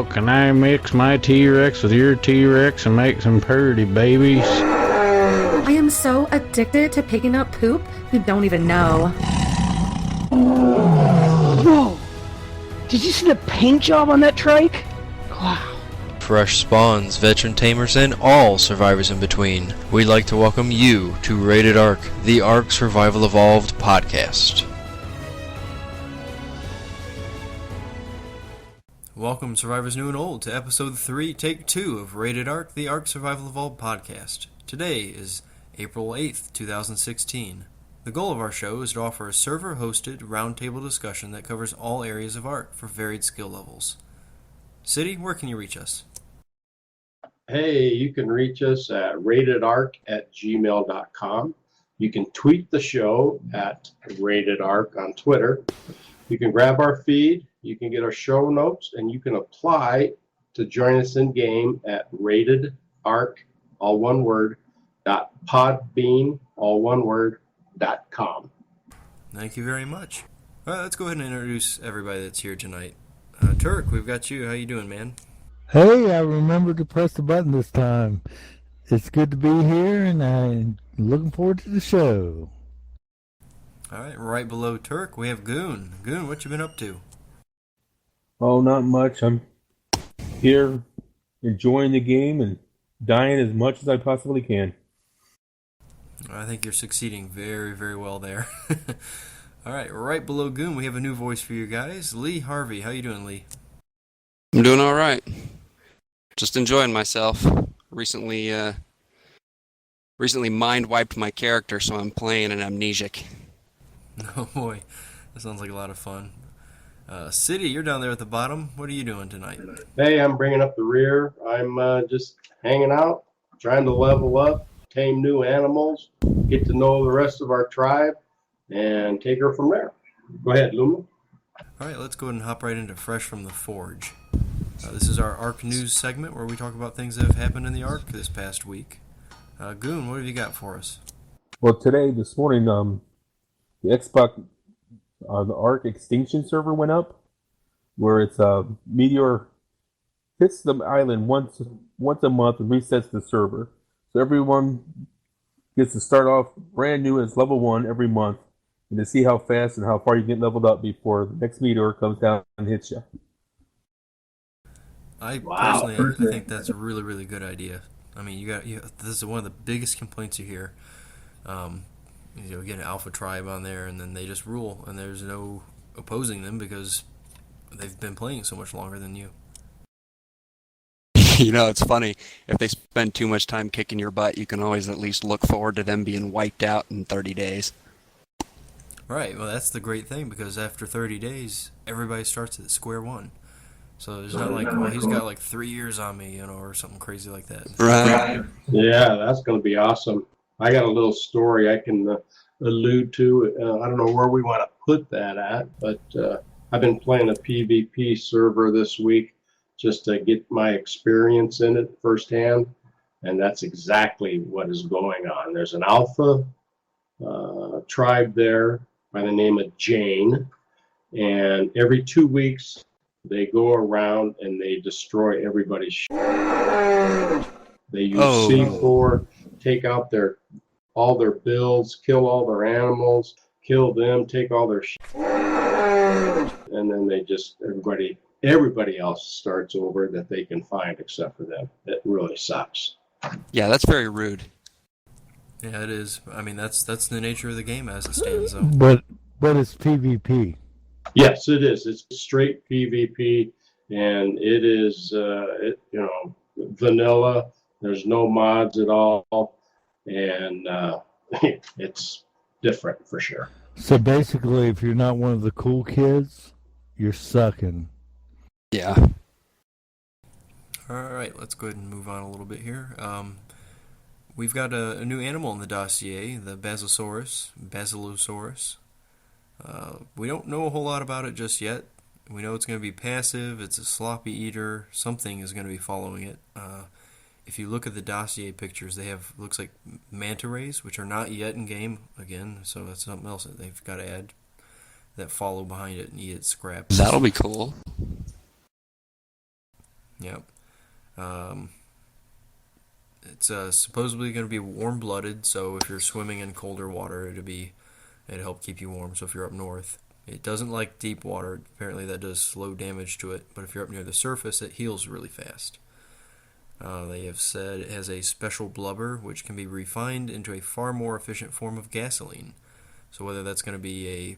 dog, can I mix my T-Rex with your T-Rex and make some purdy babies? I am so addicted to picking up poop you don't even know. Whoa! Did you see the paint job on that trike? Wow. Fresh spawns, veteran tamers, and all survivors in between. We'd like to welcome you to Rated Ark, the Ark Survival Evolved podcast. Welcome, survivors new and old, to episode 3, take 2 of Rated Ark, the Ark Survival Evolved podcast. Today is April 8th, 2016. The goal of our show is to offer a server-hosted, roundtable discussion that covers all areas of Ark for varied skill levels. City, where can you reach us? Hey, you can reach us at ratedark@gmail.com. You can tweet the show at ratedark on Twitter. You can grab our feed, you can get our show notes, and you can apply to join us in game at ratedark, all one word, .podbean, all one word, .com. Thank you very much. All right, let's go ahead and introduce everybody that's here tonight. Turk, we've got you. How you doing, man? Hey, I remembered to press the button this time. It's good to be here, and I'm looking forward to the show. All right below Turk, we have Goon. Goon, what you been up to? Oh, not much. I'm here enjoying the game and dying as much as I possibly can. I think you're succeeding very, very well there. All right below Goon, we have a new voice for you guys. Lee Harvey. How you doing, Lee? I'm doing all right. Just enjoying myself. Recently mind wiped my character, so I'm playing an amnesiac. Oh boy, that sounds like a lot of fun. City, you're down there at the bottom. What are you doing tonight? Hey, I'm bringing up the rear. I'm just hanging out, trying to level up, tame new animals, get to know the rest of our tribe, and take her from there. Go ahead, Luma. All right, let's go ahead and hop right into Fresh from the Forge. This is our Ark News segment where we talk about things that have happened in the Ark this past week. Goon, what have you got for us? Well, this morning, the Xbox, the Ark Extinction server went up, where it's a meteor hits the island once a month and resets the server. So everyone gets to start off brand new as level 1 every month, and to see how fast and how far you get leveled up before the next meteor comes down and hits you. Personally, I think that's a really, really good idea. I mean, this is one of the biggest complaints you hear. Get an alpha tribe on there, and then they just rule, and there's no opposing them because they've been playing so much longer than you. It's funny. If they spend too much time kicking your butt, you can always at least look forward to them being wiped out in 30 days. Right. Well, that's the great thing, because after 30 days, everybody starts at square one. So there's not like, well, he's got like 3 years on me, or something crazy like that. Right. Yeah, that's going to be awesome. I got a little story I can allude to. I don't know where we want to put that at, but I've been playing a PvP server this week just to get my experience in it firsthand, and that's exactly what is going on. There's an alpha tribe there by the name of Jane, and every 2 weeks they go around and they destroy everybody's shit. They use C4, take out all their builds, kill all their animals, kill them, take all their shit, and then they just everybody else starts over that they can find except for them. It really sucks. Yeah, that's very rude. Yeah, it is. I mean, that's the nature of the game as it stands, though. But it's PvP. Yes, it is. It's straight PvP, and it is vanilla. There's no mods at all, and it's different for sure. So basically, if you're not one of the cool kids, you're sucking. Yeah. All right, let's go ahead and move on a little bit here. We've got a new animal in the dossier, the Basilosaurus. We don't know a whole lot about it just yet. We know it's going to be passive, it's a sloppy eater, something is going to be following it. If you look at the dossier pictures, they have, looks like manta rays, which are not yet in game again, so that's something else that they've got to add, that follow behind it and eat its scraps. That'll be cool. Yep. It's supposedly going to be warm-blooded, so if you're swimming in colder water, it'll help keep you warm. So if you're up north, it doesn't like deep water. Apparently, that does slow damage to it. But if you're up near the surface, it heals really fast. They have said it has a special blubber, which can be refined into a far more efficient form of gasoline. So whether that's going to be a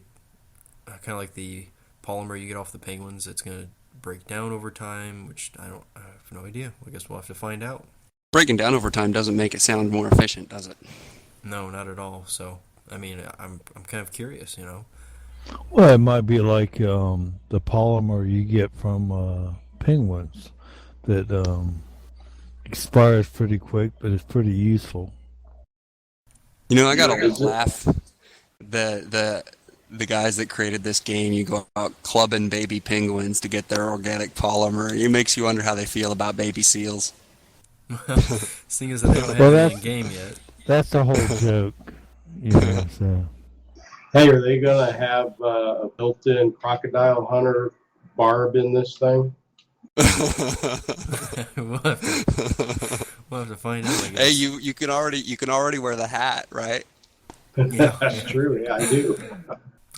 kind of like the polymer you get off the penguins, it's going to break down over time, which I have no idea. I guess we'll have to find out. Breaking down over time doesn't make it sound more efficient, does it? No, not at all. So, I mean, I'm kind of curious, you know. Well, it might be like the polymer you get from penguins that expires pretty quick, but it's pretty useful. You know, I got to laugh. The guys that created this game, you go out clubbing baby penguins to get their organic polymer. It makes you wonder how they feel about baby seals. Seeing as they don't have it in game yet. That's the whole joke. You know, so. Hey, are they going to have a built-in crocodile hunter barb in this thing? we'll have to find out, I guess. Hey, you can already wear the hat, right? Yeah, that's true. Yeah, I do.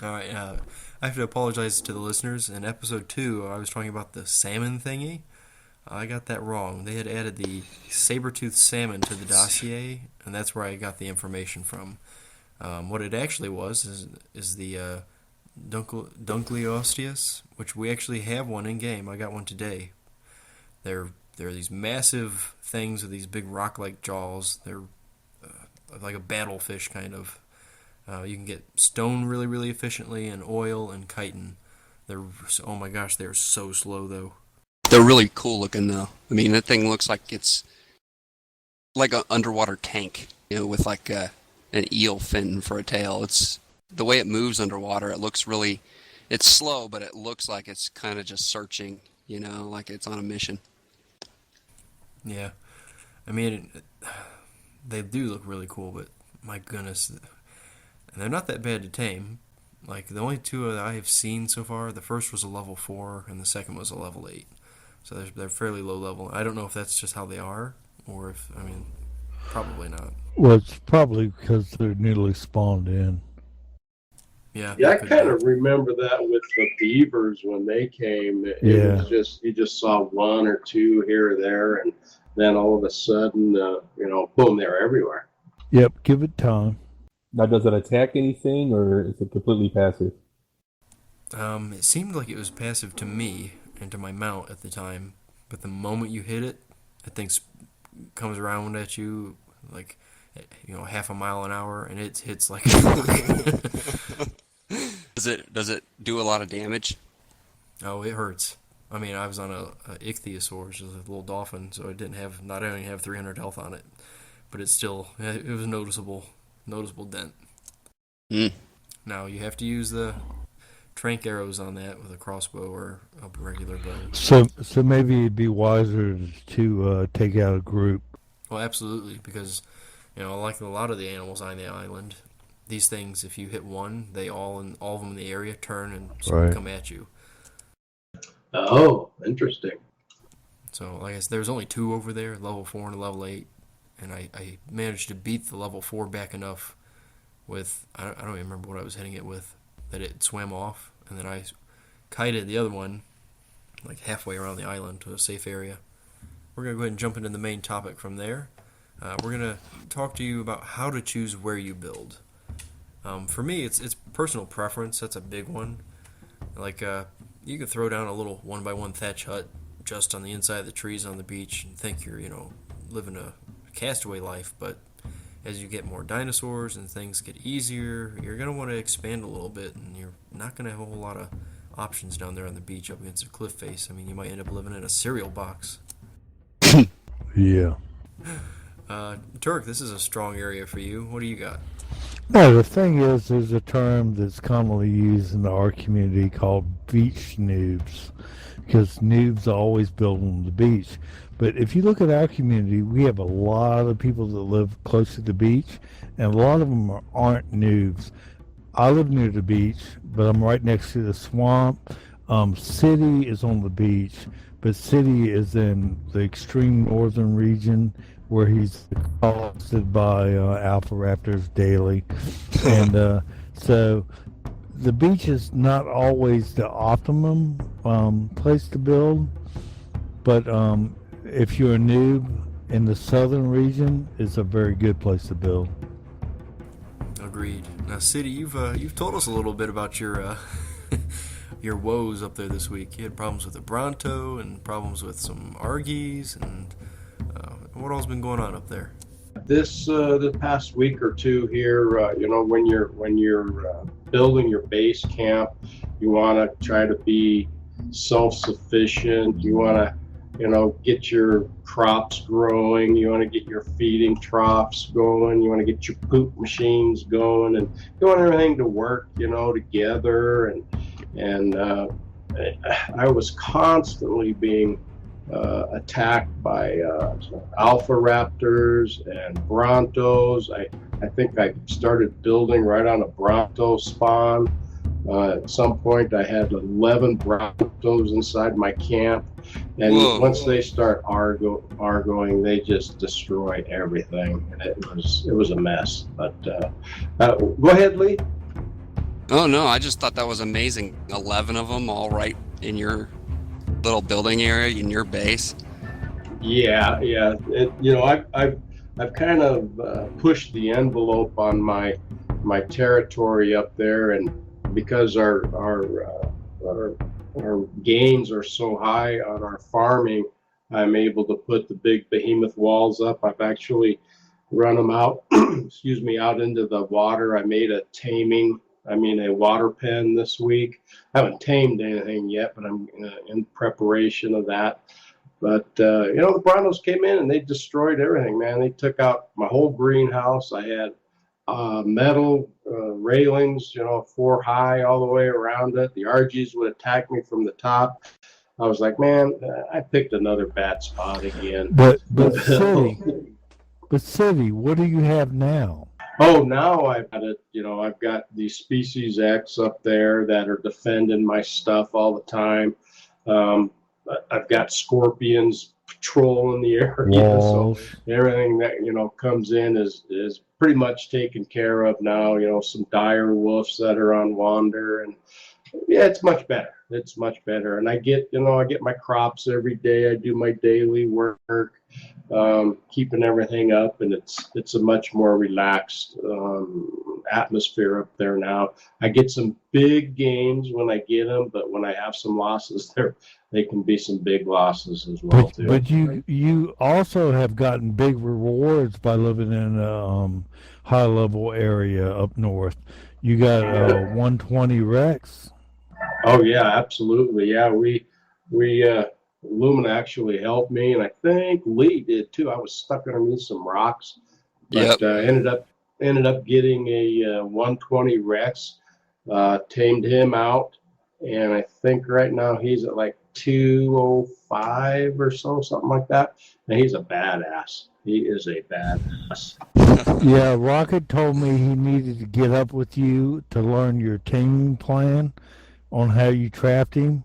All right. I have to apologize to the listeners. In episode 2, I was talking about the salmon thingy. I got that wrong. They had added the saber-toothed salmon to the dossier, and that's where I got the information from. What it actually was is the Dunkleosteus, which we actually have one in game. I got one today. They're these massive things with these big rock-like jaws. They're like a battlefish kind of. You can get stone really, really efficiently, and oil and chitin. Oh my gosh, they're so slow though. They're really cool looking though. I mean, that thing looks like it's like an underwater tank, you know, with like an eel fin for a tail. It's the way it moves underwater. It looks really, it's slow, but it looks like it's kind of just searching, you know, like it's on a mission. Yeah, I mean, they do look really cool, but my goodness, and they're not that bad to tame. Like the only two that I have seen so far, the first was a level 4, and the second was a level 8. So they're fairly low level. I don't know if that's just how they are, or if, I mean, probably not. Well, it's probably because they're newly spawned in. Yeah, I kind of remember that with the beavers when they came. It was just, you just saw one or two here or there, and then all of a sudden, boom, they're everywhere. Yep, give it time. Now, does it attack anything, or is it completely passive? It seemed like it was passive to me and to my mount at the time, but the moment you hit it, that thing comes around at you like, half a mile an hour, and it hits like a Does it do a lot of damage? Oh, it hurts. I mean, I was on a ichthyosaur, which is a little dolphin, so it not only have 300 health on it, but it was a noticeable dent. Now you have to use the trank arrows on that with a crossbow or a regular bow. So maybe it'd be wiser to take out a group. Well, absolutely, because like a lot of the animals on the island, these things, if you hit one, all of them in the area turn and come at you. Oh, interesting. So, like I said, there's only 2 over there, level 4 and level 8, and I managed to beat the level 4 back enough with, I don't even remember what I was hitting it with, that it swam off, and then I kited the other one like halfway around the island to a safe area. We're going to go ahead and jump into the main topic from there. We're going to talk to you about how to choose where you build. For me, it's personal preference. That's a big one. Like, you could throw down a little 1x1 thatch hut just on the inside of the trees on the beach and think you're, living a castaway life, but as you get more dinosaurs and things get easier, you're going to want to expand a little bit, and you're not going to have a whole lot of options down there on the beach up against a cliff face. I mean, you might end up living in a cereal box. Yeah. Turk, this is a strong area for you. What do you got? No, the thing is, there's a term that's commonly used in the art community called beach noobs, because noobs are always build on the beach. But if you look at our community, we have a lot of people that live close to the beach, and a lot of them aren't noobs. I live near the beach, but I'm right next to the swamp. City is on the beach, but City is in the extreme northern region where he's accosted by alpha raptors daily, and so the beach is not always the optimum place to build, but if you're a noob in the southern region, it's a very good place to build. Agreed. Now, City, you've told us a little bit about your your woes up there this week. You had problems with the Bronto and problems with some Argies, and what all's been going on up there? The past week or two here, when you're building your base camp, you want to try to be self-sufficient. You want to get your crops growing. You want to get your feeding troughs going. You want to get your poop machines going, and you want everything to work, together. And I was constantly being attacked by alpha raptors and brontos. I think I started building right on a bronto spawn. At some point, I had 11 brontos inside my camp, and Whoa. Once they start argoing, they just destroy everything, and it was a mess. But go ahead, Lee. Oh no, I just thought that was amazing. 11 of them all right in your little building area in your base. Yeah. I've kind of pushed the envelope on my territory up there, and because our gains are so high on our farming, I'm able to put the big behemoth walls up. I've actually run them out, out into the water. I made a water pen this week. I haven't tamed anything yet, but I'm in preparation of that. But the Brontos came in and they destroyed everything, man. They took out my whole greenhouse. I had metal railings, 4 high all the way around it. The RGs would attack me from the top. I was like, man, I picked another bad spot again. But City, what do you have now? Oh, now I've got these Species X up there that are defending my stuff all the time. I've got scorpions patrolling the area, Walls. so everything that comes in is pretty much taken care of now. Some dire wolves that are on wander, and yeah, it's much better. It's much better, and I get my crops every day. I do my daily work, keeping everything up, and it's a much more relaxed atmosphere up there now. I get some big gains when I get them, but when I have some losses, they can be some big losses as well too. But you also have gotten big rewards by living in a high level area up north. You got 120 Rex. Oh yeah, absolutely. Yeah, we Lumina actually helped me, and I think Lee did too. I was stuck underneath some rocks, but ended up getting a 120 Rex, tamed him out, and I think right now he's at like 205 or something like that. And he's a badass. He is a badass. Yeah, Rocket told me he needed to get up with you to learn your taming plan on how you trapped him.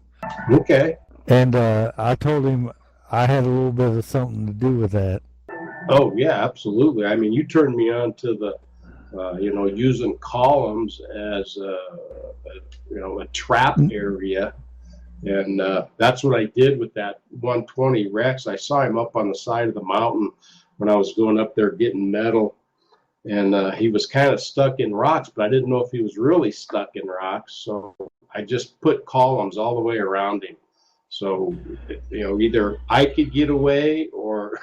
Okay. And I told him I had a little bit of something to do with that. Oh yeah, absolutely. I mean, you turned me on to the, using columns as a trap area, and that's what I did with that 120 Rex. I saw him up on the side of the mountain when I was going up there getting metal, and he was kind of stuck in rocks, but I didn't know if he was really stuck in rocks, so I just put columns all the way around him. So, either I could get away or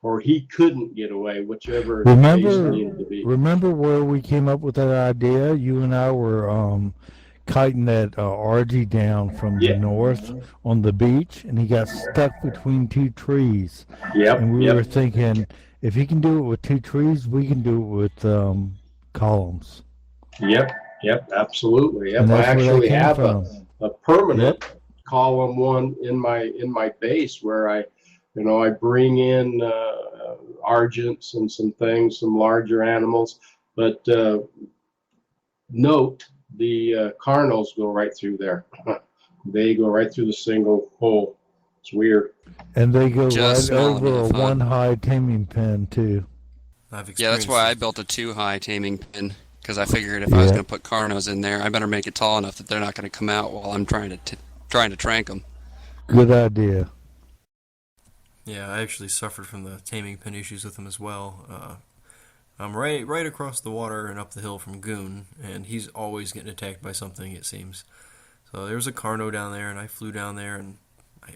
or he couldn't get away, whichever the case needed to be. Remember where we came up with that idea? You and I were kiting that RG down from the north on the beach, and he got stuck between 2 trees. Yep. And we were thinking, if he can do it with 2 trees, we can do it with columns. Yep, absolutely. Yep. I actually have a permanent column one in my base where I bring in argents and some things, some larger animals, but note the carnals go right through there. They go right through the single hole, It's weird. And they go Just right small over a enough, huh? one-high taming pen, too. Yeah, that's why I built a 2-high taming pin, because I figured if I was Yeah. going to put carnos in there, I better make it tall enough that they're not going to come out while I'm trying to trank them. Good idea. Yeah, I actually suffered from the taming pin issues with him as well. I'm right across the water and up the hill from Goon, and he's always getting attacked by something, it seems. So there was a carno down there, and I flew down there, and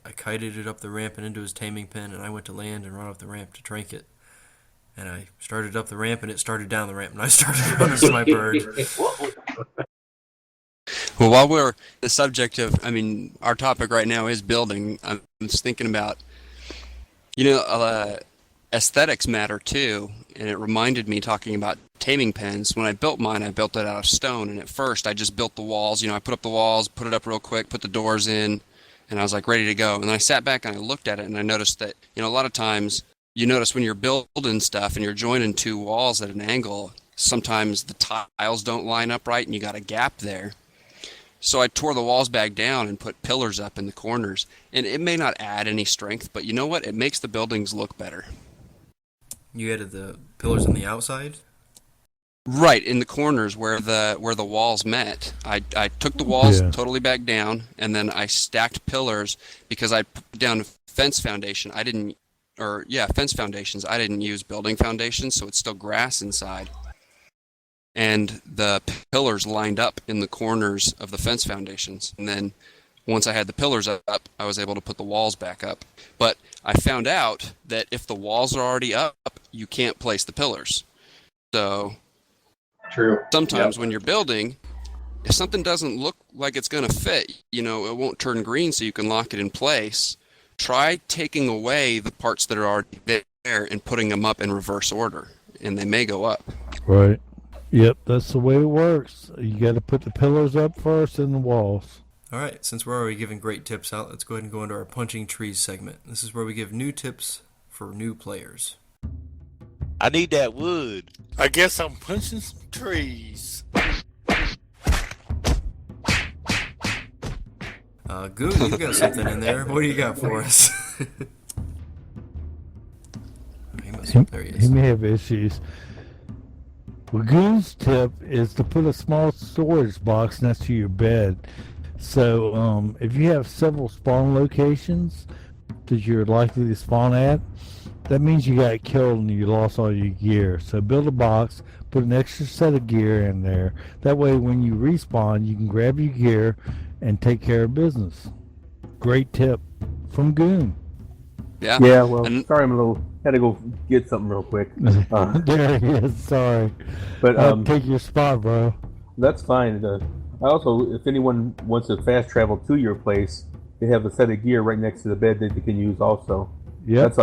I kited it up the ramp and into his taming pin, and I went to land and run up the ramp to trank it. And I started up the ramp, and it started down the ramp, and I started running for my bird. Well, while we're the subject of, our topic right now is building, I'm just thinking about, aesthetics matter too, and it reminded me talking about taming pens. When I built mine, I built it out of stone, and at first I just built the walls. I put up the walls, put it up real quick, put the doors in, and I was like ready to go. And then I sat back and I looked at it, and I noticed that, a lot of times you notice when you're building stuff and you're joining two walls at an angle, sometimes the tiles don't line up right and you got a gap there. So I tore the walls back down and put pillars up in the corners. And it may not add any strength, but you know what? It makes the buildings look better. You added the pillars on the outside? Right, in the corners where the walls met. I took the walls totally back down, and then I stacked pillars because I put down fence foundation. Fence foundations. I didn't use building foundations, so it's still grass inside. And the pillars lined up in the corners of the fence foundations. And then once I had the pillars up, I was able to put the walls back up. But I found out that if the walls are already up, you can't place the pillars. So True. sometimes when you're building, if something doesn't look like it's going to fit, it won't turn green so you can lock it in place. Try taking away the parts that are already there and putting them up in reverse order, and they may go up. Right. Yep, that's the way it works. You got to put the pillars up first and the walls. All right, since we're already giving great tips out, let's go ahead and go into our Punching Trees segment. This is where we give new tips for new players. I need that wood. I guess I'm punching some trees. Goon, you got something in there. What do you got for us? There he is. He may have issues. Lagoon's tip is to put a small storage box next to your bed. So if you have several spawn locations that you're likely to spawn at, that means you got killed and you lost all your gear. So build a box, put an extra set of gear in there. That way when you respawn, you can grab your gear and take care of business. Great tip from Goon. Yeah. Yeah, well, sorry, had to go get something real quick. There he is, sorry. But take your spot, bro. That's fine. I also, if anyone wants to fast travel to your place, they have a set of gear right next to the bed that they can use also. Yeah. That's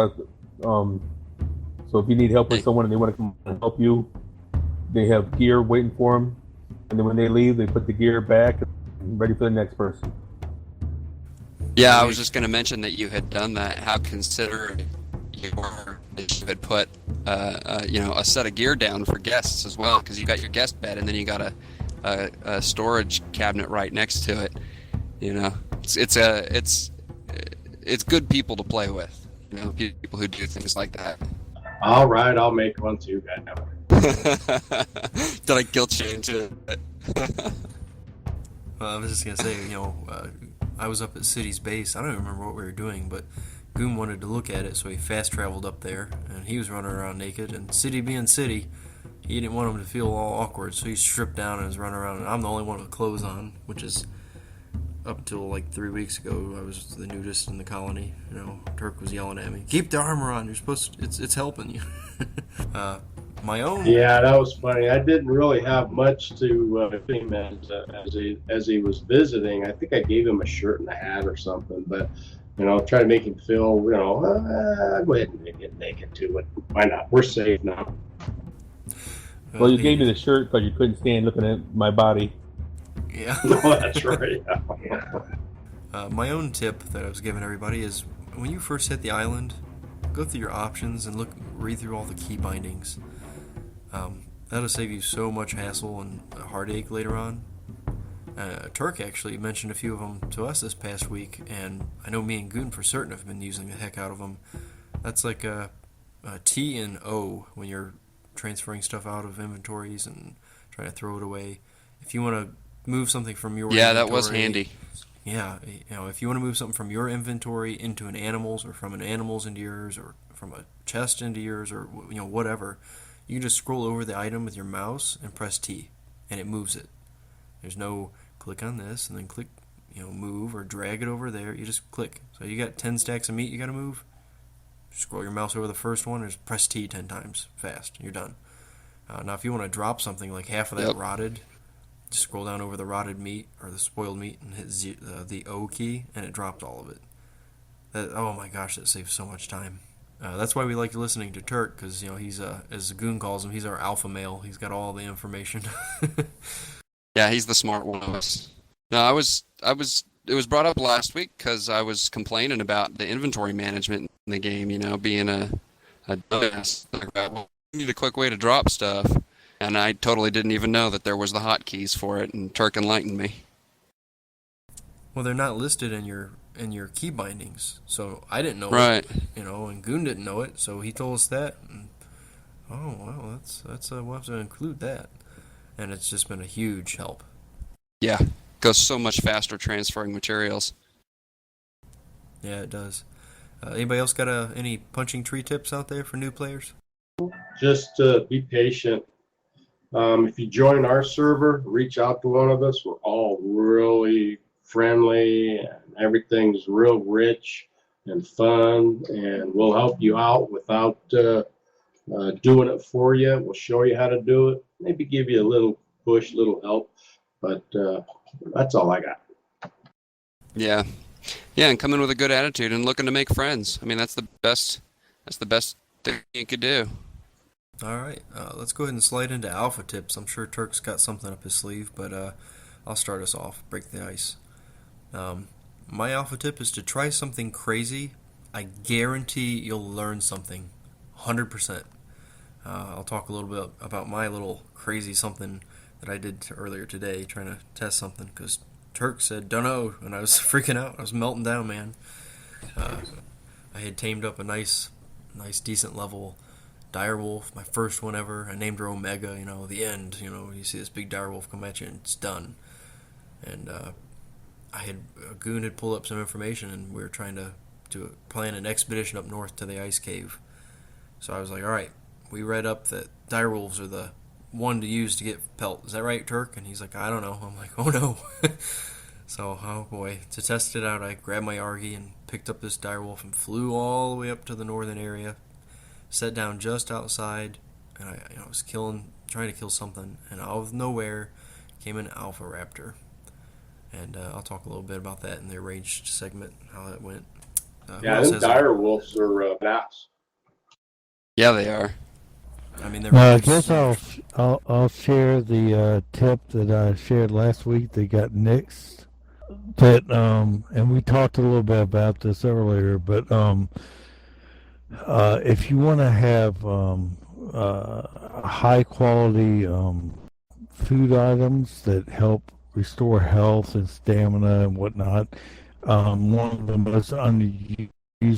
so if you need help with someone and they want to come and help you, they have gear waiting for them, and then when they leave, they put the gear back and ready for the next person. Yeah, I was just going to mention that you had done that. How considerate you were that you had put, a set of gear down for guests as well, because you got your guest bed and then you got a storage cabinet right next to it. It's good people to play with. People who do things like that. All right, I'll make one too, guys. Did I guilt you into it? Well, I was just going to say, I was up at City's base. I don't even remember what we were doing, but Goon wanted to look at it, so he fast traveled up there, and he was running around naked. And City being City, he didn't want him to feel all awkward, so he stripped down and was running around. And I'm the only one with clothes on, which is up until like 3 weeks ago. I was the nudist in the colony. Turk was yelling at me, "Keep the armor on. You're supposed to, it's helping you." My own. Yeah, that was funny. I didn't really have much to him as he was visiting. I think I gave him a shirt and a hat or something, but try to make him feel, go ahead and get naked to it. Why not? We're safe now. Well, you gave me the shirt because you couldn't stand looking at my body. Yeah. No, that's right. My own tip that I was giving everybody is when you first hit the island, go through your options and read through all the key bindings. That'll save you so much hassle and heartache later on. Turk actually mentioned a few of them to us this past week, and I know me and Goon for certain have been using the heck out of them. That's like a T and O when you're transferring stuff out of inventories and trying to throw it away. If you want to move something from your Yeah, inventory, that was handy. Yeah, if you want to move something from your inventory into an animal's, or from an animal's into yours, or from a chest into yours, or whatever, you can just scroll over the item with your mouse and press T, and it moves it. There's no click on this and then click, move or drag it over there. You just click. So you got 10 stacks of meat you got to move. Scroll your mouse over the first one and just press T 10 times fast. You're done. Now, if you want to drop something like half of that rotted, just scroll down over the rotted meat or the spoiled meat and hit the O key, and it dropped all of it. Oh my gosh, that saves so much time. That's why we like listening to Turk, because he's as Goon calls him, he's our alpha male. He's got all the information. Yeah, he's the smart one of us. No, it was brought up last week because I was complaining about the inventory management in the game, being a dumbass. Well, we need a quick way to drop stuff. And I totally didn't even know that there was the hotkeys for it, and Turk enlightened me. Well, they're not listed in your key bindings, so I didn't know right. it. And Goon didn't know it, so he told us that. And, oh, well, that's we'll have to include that. And it's just been a huge help. Yeah, goes so much faster transferring materials. Yeah, it does. Anybody else got any punching tree tips out there for new players? Just be patient. If you join our server, reach out to one of us. We're all really friendly, and everything's real rich and fun, and we'll help you out without doing it for you. We'll show you how to do it, maybe give you a little push, little help, but that's all I got. Yeah, and coming with a good attitude and looking to make friends. I mean, that's the best thing you could do. All right, let's go ahead and slide into alpha tips. I'm sure Turk's got something up his sleeve, but I'll start us off, break the ice. My alpha tip is to try something crazy. I guarantee you'll learn something, 100%. I'll talk a little bit about my little crazy something that I did earlier today, trying to test something, because Turk said, dunno, and I was freaking out. I was melting down, man. I had tamed up a nice decent level direwolf, my first one ever. I named her Omega, the end, you see this big direwolf come at you and it's done. And Goon had pulled up some information, and we were trying to plan an expedition up north to the ice cave. So I was like, all right, we read up that direwolves are the one to use to get pelt. Is that right, Turk? And he's like, I don't know. I'm like, oh no. So, oh boy, to test it out, I grabbed my Argy and picked up this direwolf and flew all the way up to the northern area, sat down just outside, and I was trying to kill something, and out of nowhere came an alpha raptor. And I'll talk a little bit about that in the ranged segment, how that went. Yeah, them direwolves are bats. Yeah, they are. I mean, I guess I'll share the tip that I shared last week that got nixed. That and we talked a little bit about this earlier, but if you want to have high quality food items that help restore health and stamina and whatnot, one of the most underused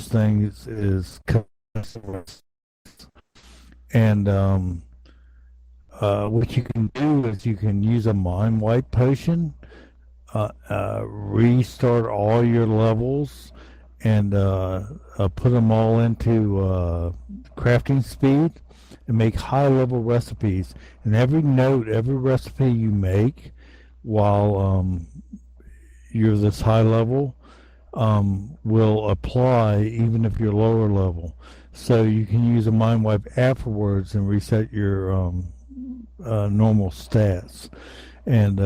things is and what you can do is you can use a mind wipe potion, restart all your levels, and put them all into crafting speed and make high level recipes. And every recipe you make while you're this high level will apply even if you're lower level. So you can use a mind wipe afterwards and reset your normal stats. And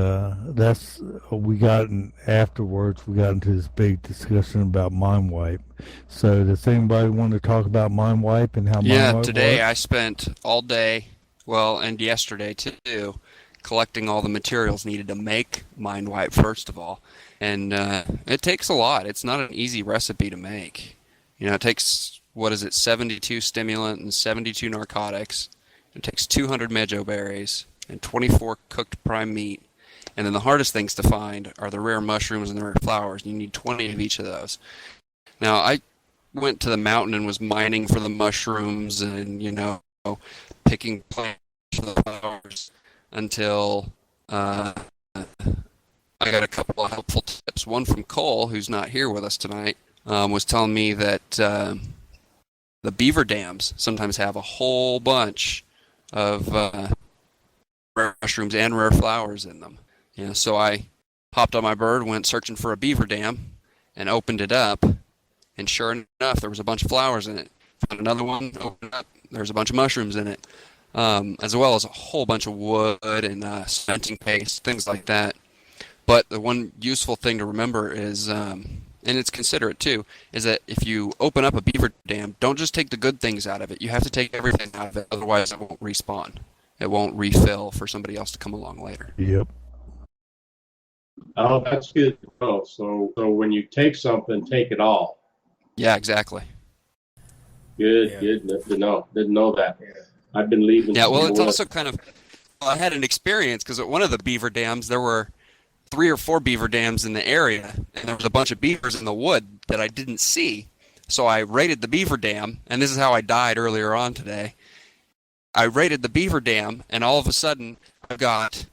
that's we got afterwards. We got into this big discussion about mind wipe. So does anybody want to talk about mind wipe and how mind wipe Yeah, today works? I spent all day, and yesterday too, collecting all the materials needed to make mind wipe. First of all, and it takes a lot. It's not an easy recipe to make. It takes 72 stimulant and 72 narcotics. It takes 200 mejo berries and 24 cooked prime meat, And then the hardest things to find are the rare mushrooms and the rare flowers. You need 20 of each of those. Now, I went to the mountain and was mining for the mushrooms and, picking plants for the flowers until I got a couple of helpful tips. One from Cole, who's not here with us tonight, was telling me that the beaver dams sometimes have a whole bunch of rare mushrooms and rare flowers in them. So I hopped on my bird, went searching for a beaver dam, and opened it up, and sure enough, there was a bunch of flowers in it. Found another one, opened it up, there's a bunch of mushrooms in it, as well as a whole bunch of wood and cementing paste, things like that. But the one useful thing to remember is, and it's considerate too, is that if you open up a beaver dam, don't just take the good things out of it. You have to take everything out of it, otherwise it won't respawn. It won't refill for somebody else to come along later. Yep. Oh, that's good to know. So when you take something, take it all. Yeah, exactly. Good to know. Didn't know that. I've been leaving. Yeah, well, it's also kind of, I had an experience because at one of the beaver dams, there were 3 or 4 beaver dams in the area, and there was a bunch of beavers in the wood that I didn't see. So I raided the beaver dam, and this is how I died earlier on today. I raided the beaver dam, and all of a sudden, I've got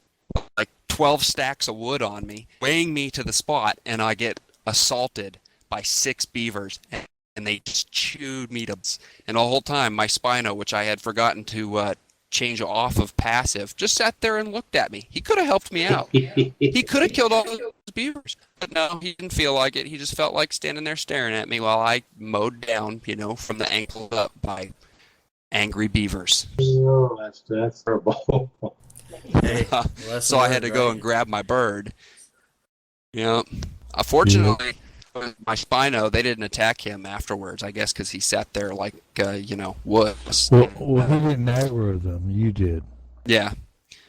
like 12 stacks of wood on me, weighing me to the spot, and I get assaulted by 6 beavers, and they just chewed me to bits. And the whole time, my Spino, which I had forgotten to change off of passive, just sat there and looked at me. He could have helped me out. He could have killed all those beavers. But no, he didn't feel like it. He just felt like standing there staring at me while I mowed down, from the ankle up by angry beavers. Oh, that's terrible. Hey, so I had to go and grab my bird. Fortunately, my Spino, they didn't attack him afterwards, I guess, because he sat there like, wood. Well, he didn't aggro them. You did. Yeah.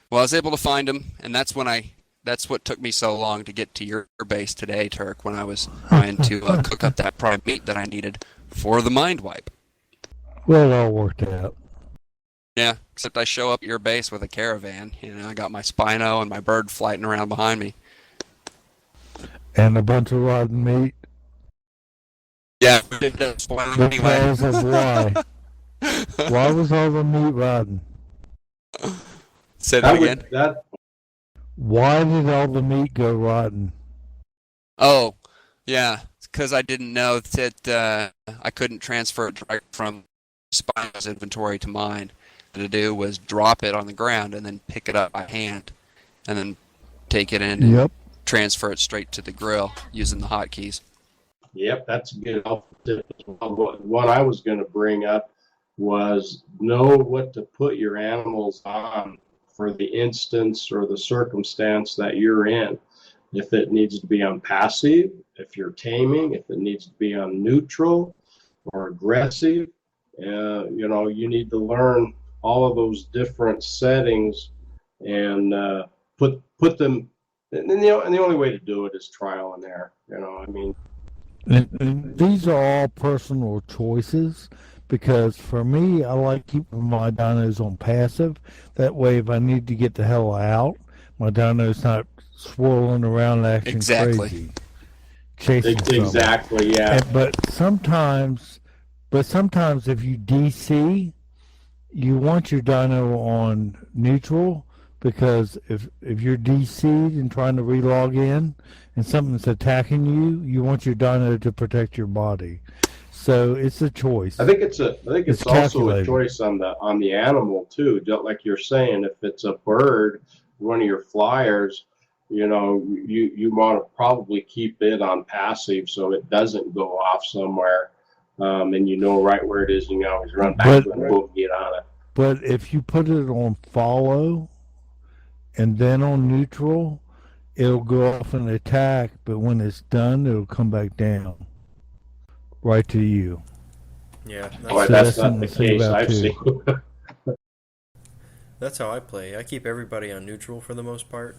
Well, I was able to find him, and that's what took me so long to get to your base today, Turk, when I was trying to cook up that prime meat that I needed for the mind wipe. Well, it all worked out. Yeah, except I show up at your base with a caravan. I got my Spino and my bird flighting around behind me. And a bunch of rotten meat. Yeah, because of why? Why was all the meat rotten? Say that again. Why did all the meat go rotten? Oh, yeah, because I didn't know that I couldn't transfer it direct from Spino's inventory to mine. What to do was drop it on the ground and then pick it up by hand, and then take it in and transfer it straight to the grill using the hotkeys. Yep, that's a good tip. What I was going to bring up was know what to put your animals on for the instance or the circumstance that you're in. If it needs to be on passive, if you're taming, if it needs to be on neutral or aggressive, you need to learn all of those different settings and put them. And the only way to do it is trial and error. And these are all personal choices, because for me, I like keeping my dinos on passive. That way, if I need to get the hell out, my dino's not swirling around acting crazy. Chasing exactly, yeah. But sometimes if you DC, you want your dino on neutral, because if you're DC'd and trying to relog in and something's attacking you, you want your dino to protect your body. So it's a choice. I think it's also a choice on the animal too. Like you're saying, if it's a bird, one of your flyers, you want to probably keep it on passive so it doesn't go off somewhere, and right where it is, and you always run back to it and go get on it. But if you put it on follow and then on neutral, it'll go off and attack, but when it's done, it'll come back down right to you. Yeah, that's not the case I've seen. That's how I play. I keep everybody on neutral for the most part,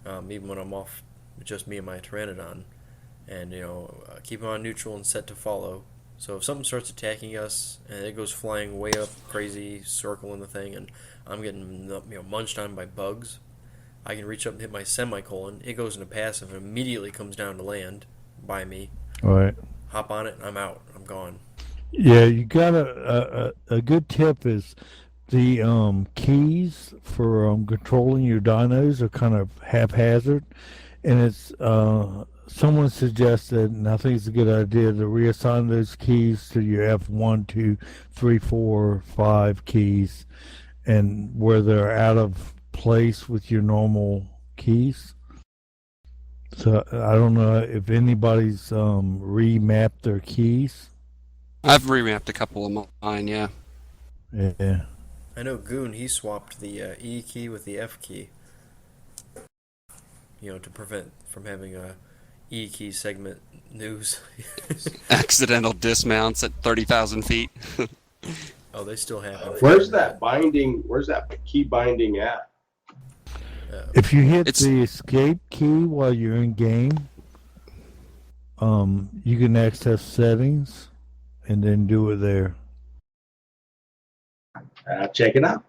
even when I'm off, just me and my Pteranodon, and keep them on neutral and set to follow. So if something starts attacking us and it goes flying way up, crazy circle in the thing, and I'm getting munched on by bugs, I can reach up and hit my semicolon. It goes into passive and immediately comes down to land by me. All right. Hop on it, and I'm out. I'm gone. Yeah, you got a good tip is the keys for controlling your dinos are kind of haphazard, and it's someone suggested, and I think it's a good idea to reassign those keys to your F1, 2, 3, 4, 5 keys, and where they're out of place with your normal keys. So I don't know if anybody's remapped their keys. I've remapped a couple of mine, yeah. Yeah. I know Goon, he swapped the E key with the F key. To prevent from having a E key segment news. Accidental dismounts at 30,000 feet. Oh, they still happen. Where's that key binding at? If you hit the escape key while you're in game, you can access settings and then do it there. Check it out.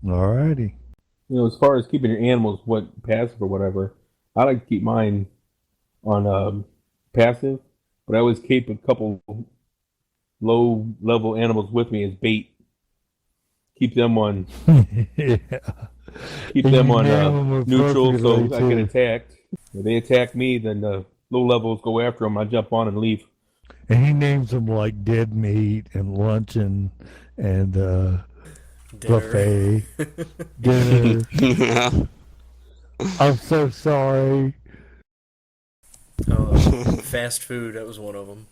Alrighty. As far as keeping your animals passive or whatever, I like to keep mine on passive, but I always keep a couple low-level animals with me as bait. Keep them on. Yeah. Keep them on neutral so I get attacked. If they attack me, then the low levels go after them. I jump on and leave. And he names them like dead meat and luncheon and buffet, dinner. I'm so sorry. Oh, fast food, that was one of them.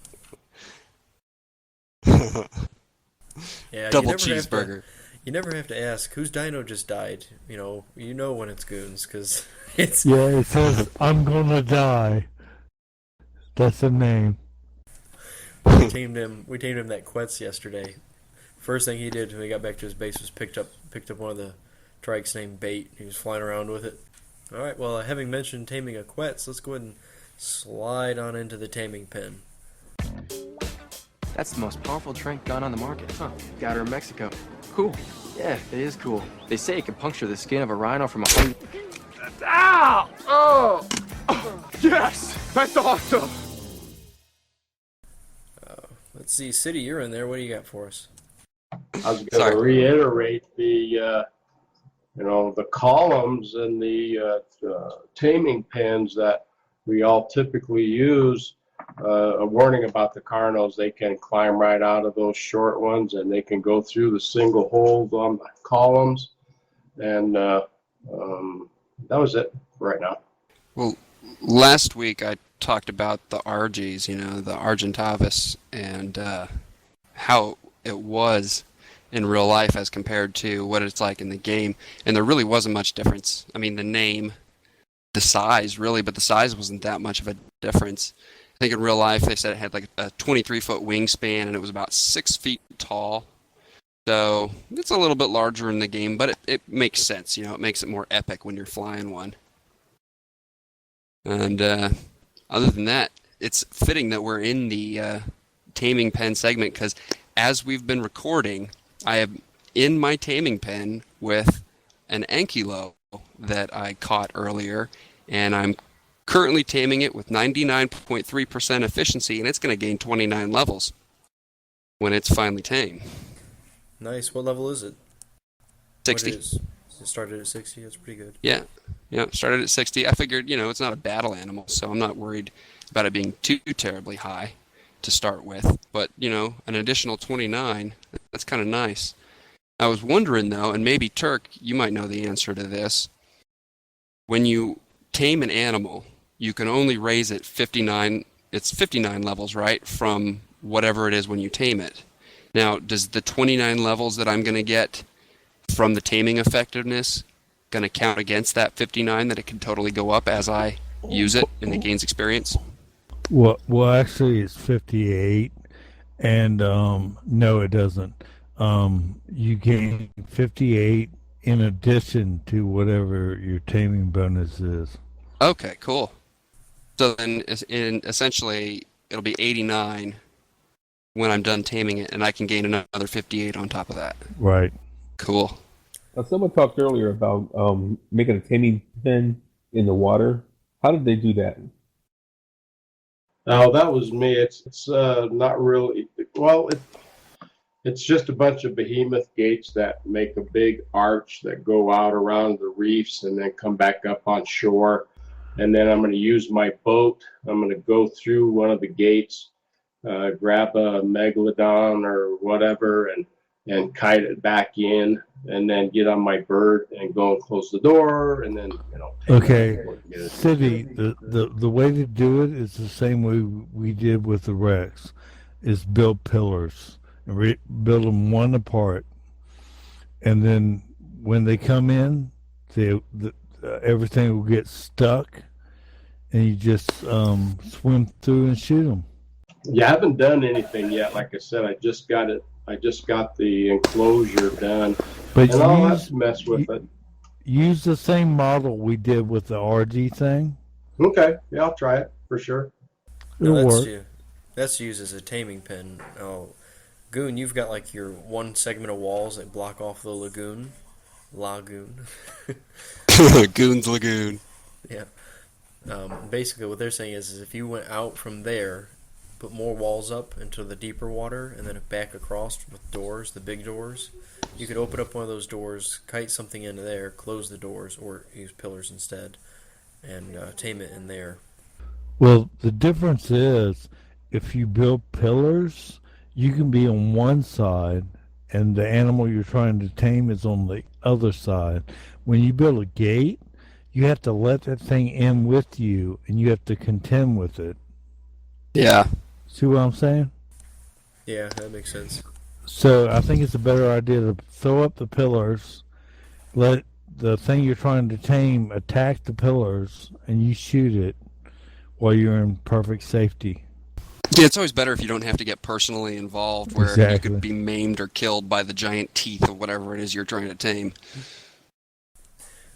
Yeah, Double cheeseburger. You never have to ask whose dino just died. You know when it's Goons because it's. Yeah, it says I'm gonna die. That's the name. We tamed him that Quetz yesterday. First thing he did when he got back to his base was picked up one of the trikes named Bait. He was flying around with it. All right, well, having mentioned taming a Quetz, let's go ahead and slide on into the taming pen. That's the most powerful trank gun on the market. Huh. Got her in Mexico. Cool. Yeah, it is cool. They say it can puncture the skin of a rhino from 100... Ow! Oh! Yes! That's awesome! Let's see, City, you're in there. What do you got for us? I was going to reiterate the columns and the taming pens that we all typically use. A warning about the Carnos: they can climb right out of those short ones, and they can go through the single holes on the columns. And that was it right now. Well, last week I talked about the RGs, the Argentavis, and how it was in real life as compared to what it's like in the game. And there really wasn't much difference. I mean, the name, the size, really, but the size wasn't that much of a difference. I think in real life they said it had like a 23-foot wingspan and it was about 6 feet tall. So it's a little bit larger in the game, but it makes sense. It makes it more epic when you're flying one. And other than that, it's fitting that we're in the taming pen segment because as we've been recording, I am in my taming pen with an ankylo that I caught earlier, and I'm currently taming it with 99.3% efficiency, and it's going to gain 29 levels when it's finally tamed. Nice. What level is it? 60. It started at 60. That's pretty good. Yeah, started at 60. I figured, it's not a battle animal, so I'm not worried about it being too terribly high to start with. But, an additional 29, that's kind of nice. I was wondering, though, and maybe Turk, you might know the answer to this. When you tame an animal, you can only raise it 59, it's 59 levels, right, from whatever it is when you tame it. Now, does the 29 levels that I'm going to get from the taming effectiveness going to count against that 59 that it can totally go up as I use it and it gains experience? Well, actually, it's 58, and no, it doesn't. You gain 58 in addition to whatever your taming bonus is. Okay, cool. So then, essentially, it'll be 89 when I'm done taming it, and I can gain another 58 on top of that. Right. Cool. Someone talked earlier about making a taming pen in the water. How did they do that? Oh, that was me. It's not really well. It's just a bunch of behemoth gates that make a big arch that go out around the reefs and then come back up on shore. And then I'm going to use my boat. I'm going to go through one of the gates, grab a megalodon or whatever, and kite it back in, and then get on my bird and go and close the door, and then Okay, City. The way to do it is the same way we did with the Rex, is build pillars and build them one apart, and then when they come in, everything will get stuck, and you just swim through and shoot them. Yeah, I haven't done anything yet. Like I said, I just got it. I just got the enclosure done, But and I'll have to mess with it. Use the same model we did with the RD thing. Okay, yeah, I'll try it for sure. It'll work. That's used as a taming pen. Oh, Goon, you've got like your one segment of walls that block off the lagoon. Goon's Lagoon. Yeah. Basically, what they're saying is if you went out from there, put more walls up into the deeper water, and then back across with doors, the big doors, you could open up one of those doors, kite something into there, close the doors, or use pillars instead, and tame it in there. Well, the difference is if you build pillars, you can be on one side and the animal you're trying to tame is on the other side. When you build a gate, you have to let that thing in with you and you have to contend with it. Yeah. See what I'm saying? Yeah, that makes sense. So I think it's a better idea to throw up the pillars, let the thing you're trying to tame attack the pillars, and you shoot it while you're in perfect safety. Yeah, it's always better if you don't have to get personally involved, where you could be maimed or killed by the giant teeth of whatever it is you're trying to tame.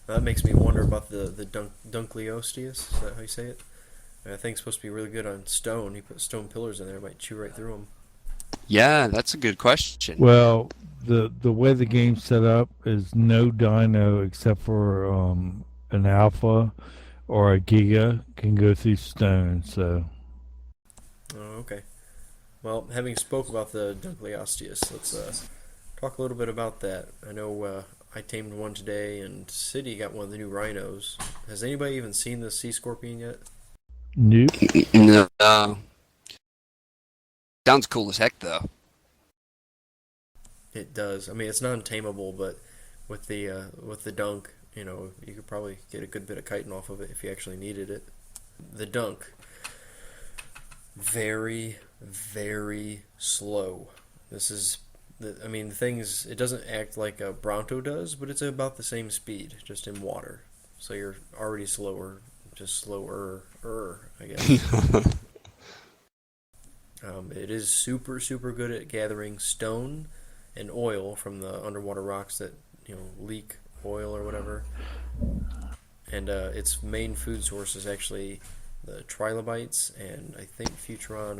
That makes me wonder about the Dunkleosteus. Is that how you say it? I think it's supposed to be really good on stone. You put stone pillars in there, it might chew right through them. Yeah, that's a good question. Well, the way the game's set up is no dino except for an alpha or a giga can go through stone. So. Oh, okay. Well, having spoke about the Dunkleosteus, let's talk a little bit about that. I know I tamed one today, and City got one of the new rhinos. Has anybody even seen the sea scorpion yet? Nope. No. Sounds cool as heck, though. It does. I mean, it's non-tameable, but with the dunk, you could probably get a good bit of kiting off of it if you actually needed it. The dunk, very, very slow. The thing is, it doesn't act like a Bronto does, but it's about the same speed, just in water. So you're already slower, just slower, I guess. It is super, super good at gathering stone and oil from the underwater rocks that leak oil or whatever. And its main food source is actually the trilobites and I think Futuron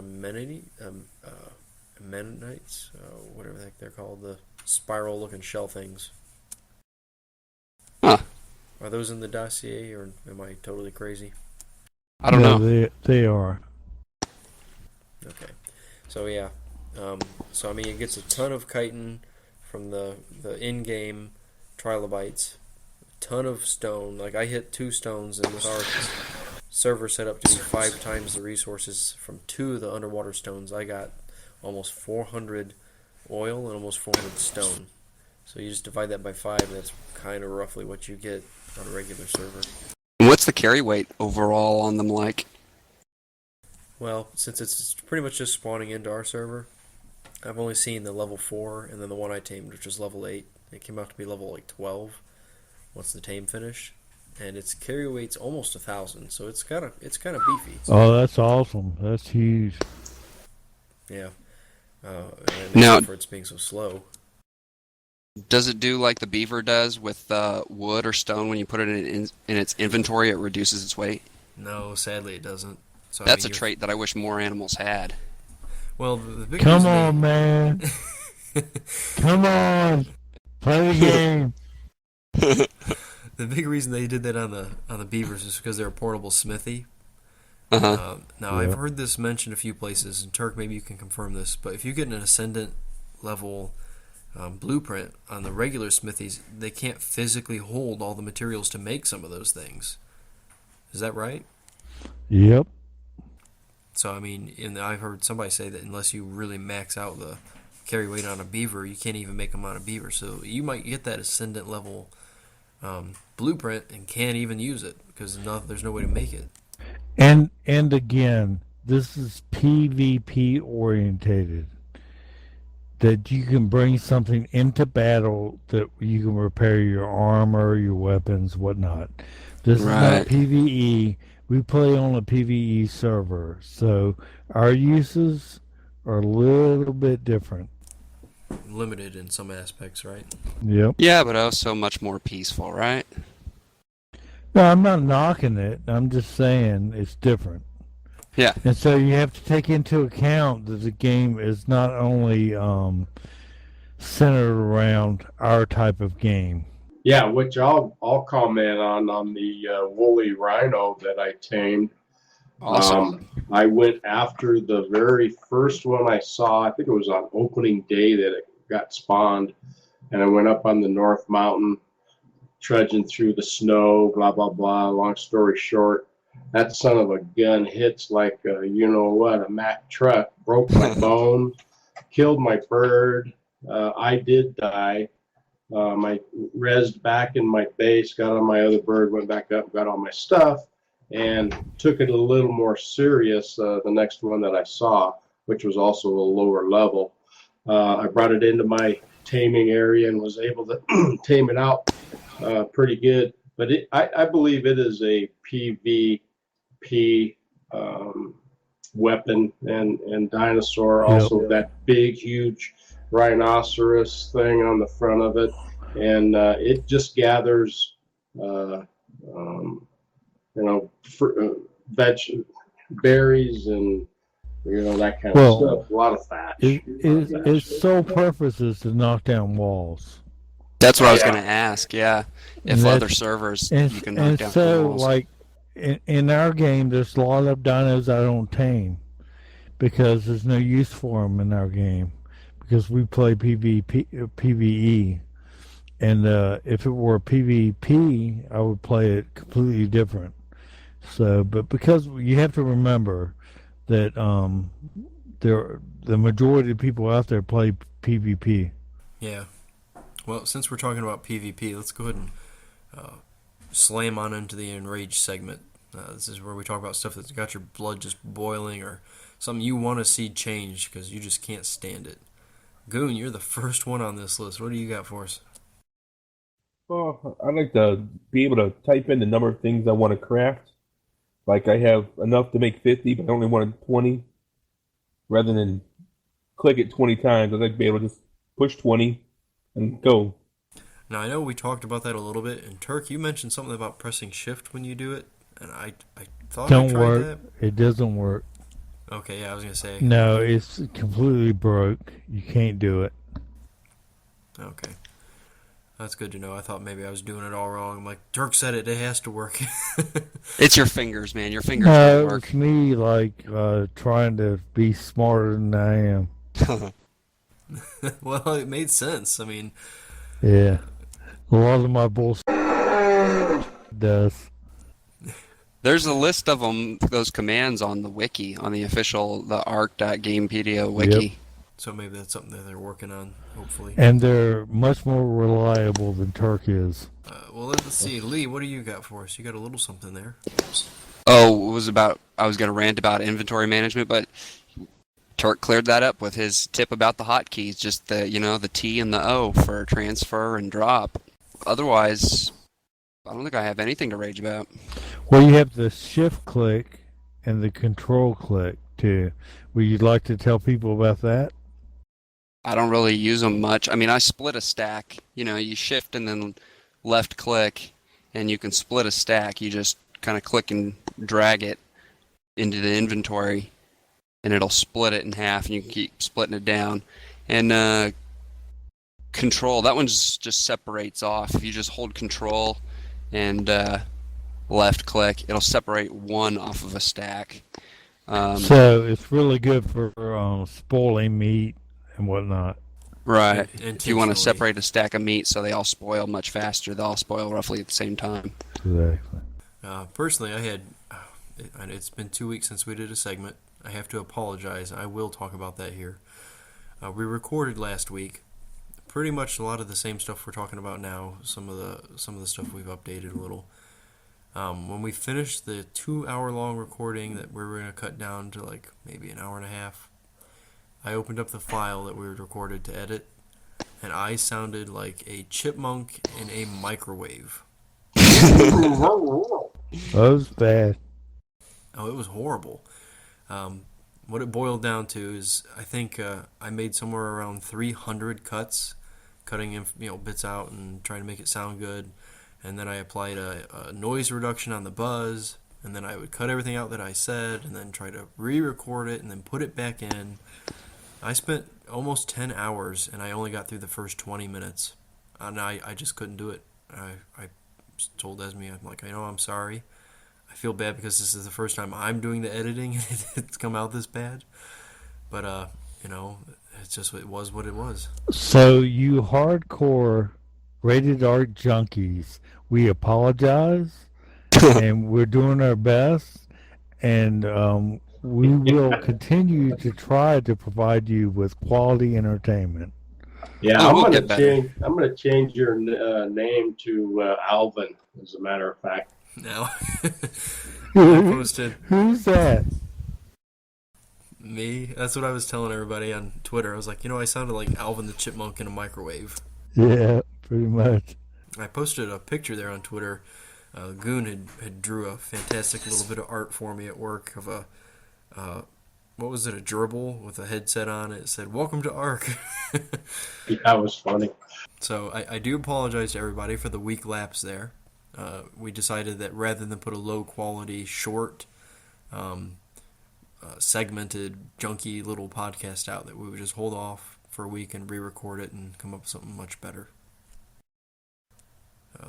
ammonites, whatever the heck they're called, the spiral-looking shell things. Huh. Are those in the dossier, or am I totally crazy? I don't know. They are. Okay. So yeah. It gets a ton of chitin from the in-game trilobites. A ton of stone. Like, I hit 2 stones, and with our server set up to be 5 times the resources from 2 of the underwater stones, I got almost 400 oil and almost 400 stone. So you just divide that by 5, and that's kind of roughly what you get on a regular server. And what's the carry weight overall on them like? Well, since it's pretty much just spawning into our server, I've only seen the level 4 and then the one I tamed, which was level 8. It came out to be level 12 once the tame finished, and its carry weight's almost 1,000, so it's kind of beefy. Oh, that's awesome! That's huge. Yeah. Now, for its being so slow. Does it do like the beaver does with wood or stone? When you put it in its inventory, it reduces its weight? No, sadly it doesn't. So, that's a trait that I wish more animals had. Well, the big Come on, man. Come on. Play the game. The big reason they did that on the beavers is because they're a portable smithy. Uh-huh. Now, I've heard this mentioned a few places, and Turk, maybe you can confirm this, but if you get an ascendant level blueprint on the regular smithies, they can't physically hold all the materials to make some of those things. Is that right? Yep. So, I mean, I've heard somebody say that unless you really max out the carry weight on a beaver, you can't even make them on a beaver. So you might get that ascendant level blueprint and can't even use it because there's no way to make it. And again, this is PvP orientated. That you can bring something into battle that you can repair your armor, your weapons, whatnot. This is not PvE. We play on a PvE server, so our uses are a little bit different. Limited in some aspects, right? Yep. Yeah, but also much more peaceful, right? No, I'm not knocking it. I'm just saying it's different. Yeah. And so you have to take into account that the game is not only centered around our type of game. Yeah, which I'll comment on the woolly rhino that I tamed. Awesome. I went after the very first one I saw. I think it was on opening day that it got spawned, and I went up on the North Mountain, trudging through the snow. Blah blah blah. Long story short, that son of a gun hits like a, you know what, a Mack truck. Broke my bone, killed my bird. I did die. I rezzed back in my base, got on my other bird, went back up, got all my stuff, and took it a little more serious the next one that I saw, which was also a lower level. I brought it into my taming area and was able to tame it out pretty good. But I believe it is a PvP weapon and dinosaur. Also, that big, huge rhinoceros thing on the front of it, and it just gathers berries and that kind of stuff. A lot of thatch. Its sole purpose is to knock down walls. That's what I was going to ask. Yeah, if other servers you can knock down walls. Like in our game, there's a lot of dinos I don't tame because there's no use for them in our game. Because we play PvE, and if it were PvP, I would play it completely different. So, but because you have to remember that the majority of people out there play PvP. Yeah. Well, since we're talking about PvP, let's go ahead and slam on into the enraged segment. This is where we talk about stuff that's got your blood just boiling or something you want to see change because you just can't stand it. Goon, you're the first one on this list. What do you got for us? Well, I like to be able to type in the number of things I want to craft. Like I have enough to make 50, but I only wanted 20. Rather than click it 20 times, I'd like to be able to just push 20 and go. Now, I know we talked about that a little bit. And Turk, you mentioned something about pressing shift when you do it. And I thought I tried that. It doesn't work. Okay, yeah, I was going to say. No, it's completely broke. You can't do it. Okay. That's good to know. I thought maybe I was doing it all wrong. I'm like, Dirk said it has to work. It's your fingers, man. Your fingers don't work. It's me, trying to be smarter than I am. Well, it made sense. I mean... Yeah. A lot of my bullshit does. There's a list of them, those commands on the wiki, on the official, the Ark.Gamepedia wiki. Yep. So maybe that's something that they're working on, hopefully. And they're much more reliable than Turk is. Well, let's see. Lee, what do you got for us? You got a little something there. Oh, I was going to rant about inventory management, but Turk cleared that up with his tip about the hotkeys, just the T and the O for transfer and drop. Otherwise, I don't think I have anything to rage about. Well, you have the shift click and the control click, too. Would you like to tell people about that? I don't really use them much. I mean, I split a stack. You shift and then left click, and you can split a stack. You just kind of click and drag it into the inventory, and it'll split it in half, and you can keep splitting it down. And control. That one just separates off. If you just hold control and left click, it'll separate one off of a stack. So it's really good for spoiling meat and whatnot. Right. If you want to separate a stack of meat so they all spoil much faster, they'll all spoil roughly at the same time. Exactly. Personally, it's been 2 weeks since we did a segment. I have to apologize. I will talk about that here. We recorded last week pretty much a lot of the same stuff we're talking about now. Some of the stuff we've updated a little. When we finished the 2-hour-long recording that we were going to cut down to like maybe an hour and a half, I opened up the file that we had recorded to edit, and I sounded like a chipmunk in a microwave. That was bad. Oh, it was horrible. What it boiled down to is I think I made somewhere around 300 cuts, cutting bits out and trying to make it sound good. And then I applied a noise reduction on the buzz, and then I would cut everything out that I said, and then try to re-record it, and then put it back in. I spent almost 10 hours, and I only got through the first 20 minutes. And I just couldn't do it. I told Esme, I'm like, I'm sorry. I feel bad because this is the first time I'm doing the editing, and it's come out this bad. But, it's just, it was what it was. So you hardcore Rated Ark junkies, we apologize, and we're doing our best, and we will continue to try to provide you with quality entertainment. Yeah, I'm gonna change your name to Alvin, as a matter of fact. Now, I posted. Who's that? Me. That's what I was telling everybody on Twitter. I was like, I sounded like Alvin the Chipmunk in a microwave. Yeah, pretty much. I posted a picture there on Twitter. Goon had drew a fantastic little bit of art for me at work of a, what was it, a gerbil with a headset on it. It said, "Welcome to Ark." Yeah, that was funny. So I do apologize to everybody for the weak lapse there. We decided that rather than put a low-quality, short, segmented, junky little podcast out, that we would just hold off for a week and re-record it and come up with something much better.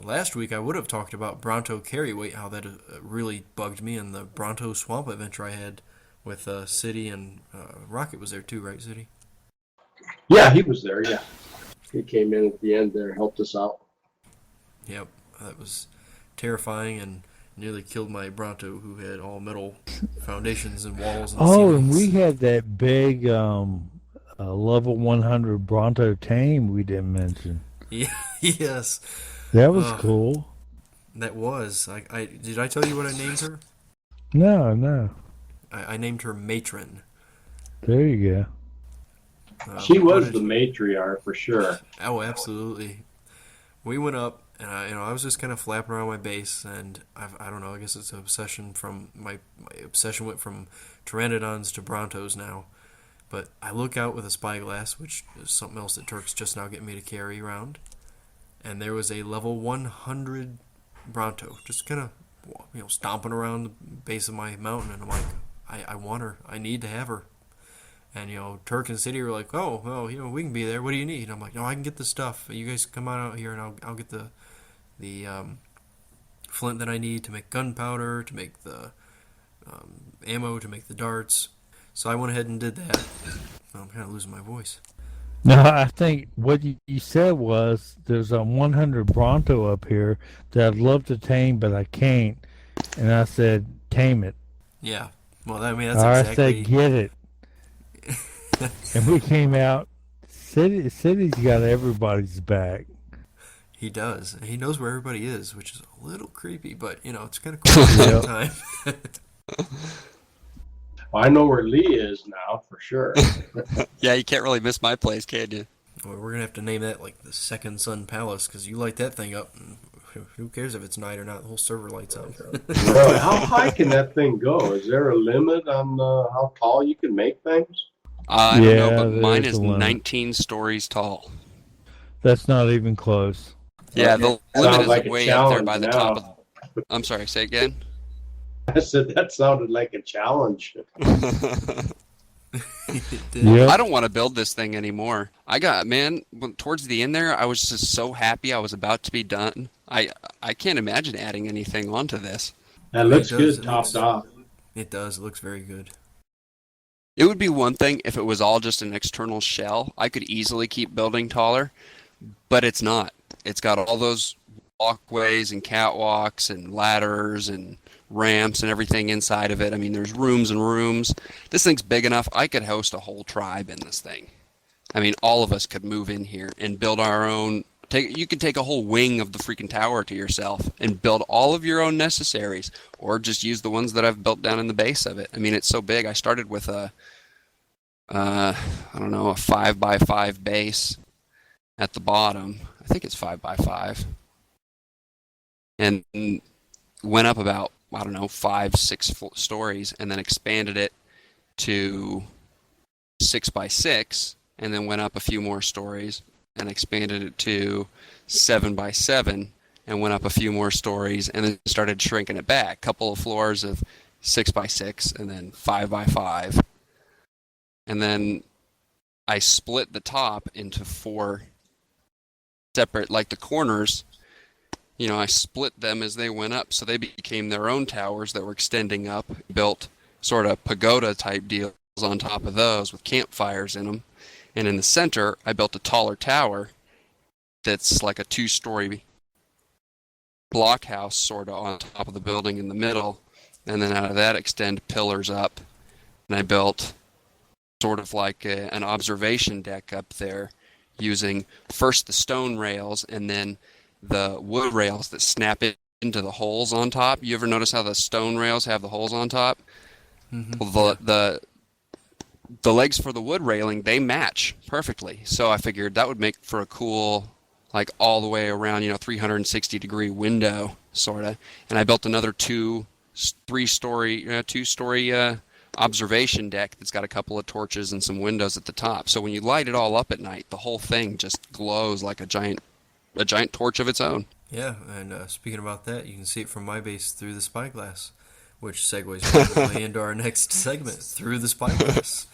Last week I would have talked about Bronto Carryweight, how that really bugged me, and the Bronto Swamp adventure I had with City, and Rocket was there too, right, City? Yeah, he was there, yeah. He came in at the end there, helped us out. Yep, that was terrifying and nearly killed my Bronto, who had all metal foundations and walls and ceilings. And we had that big level 100 Bronto tame we didn't mention. Yeah, yes. That was cool. That was. Did I tell you what I named her? No. I named her Matron. There you go. She was the matriarch for sure. Oh, absolutely. We went up, and I was just kind of flapping around my base, and I don't know. I guess it's an obsession from my obsession went from Pteranodons to Brontos now. But I look out with a spyglass, which is something else that Turk's just now getting me to carry around. And there was a level 100 Bronto, just kind of, stomping around the base of my mountain. And I'm like, I want her. I need to have her. And, Turk and City were like, oh, well, we can be there. What do you need? And I'm like, no, I can get the stuff. You guys come on out here, and I'll get the flint that I need to make gunpowder, to make the ammo, to make the darts. So I went ahead and did that. I'm kind of losing my voice. No, I think what you said was there's a 100 Bronto up here that I'd love to tame, but I can't. And I said, tame it. Yeah. Well, I mean, that's exactly... I said, get it. And we came out. City's got everybody's back. He does. He knows where everybody is, which is a little creepy, but, it's kind of cool at the same time. Well, I know where Lee is now, for sure. Yeah, you can't really miss my place, can you? Well, we're going to have to name that, like, the Second Sun Palace, because you light that thing up, and who cares if it's night or not? The whole server lights up. Really? How high can that thing go? Is there a limit on how tall you can make things? I don't know, but mine is 19 stories tall. That's not even close. Yeah, the limit is way up there by the top of... I'm sorry, say again? I said that sounded like a challenge. Yep. I don't want to build this thing anymore. Towards the end there, I was just so happy I was about to be done. I can't imagine adding anything onto this. That looks It does. good, topped off. It does. It looks very good. It would be one thing if it was all just an external shell. I could easily keep building taller, but it's not. It's got all those walkways and catwalks and ladders and ramps and everything inside of it. I mean, there's rooms and rooms. This thing's big enough. I could host a whole tribe in this thing. I mean, all of us could move in here and build our own. You could take a whole wing of the freaking tower to yourself and build all of your own necessaries, or just use the ones that I've built down in the base of it. I mean, it's so big. I started with a 5x5 base at the bottom. I think it's 5x5, and went up about 5-6 stories, and then expanded it to 6x6, and then went up a few more stories and expanded it to 7x7 and went up a few more stories, and then started shrinking it back. Couple of floors of 6x6 and then 5x5. And then I split the top into 4 separate, like the corners, I split them as they went up, so they became their own towers that were extending up. Built sort of pagoda type deals on top of those with campfires in them. And in the center, I built a taller tower that's like a 2-story blockhouse sort of on top of the building in the middle. And then out of that extend pillars up. And I built sort of like an observation deck up there using first the stone rails and then the wood rails that snap into the holes on top. You ever notice how the stone rails have the holes on top? Mm-hmm. Well, the legs for the wood railing, they match perfectly. So I figured that would make for a cool, like all the way around, 360-degree window, sort of. And I built another 2-story observation deck that's got a couple of torches and some windows at the top. So when you light it all up at night, the whole thing just glows like a giant torch of its own. Yeah, and speaking about that, you can see it from my base through the spyglass, which segues perfectly into our next segment, Through the Spyglass.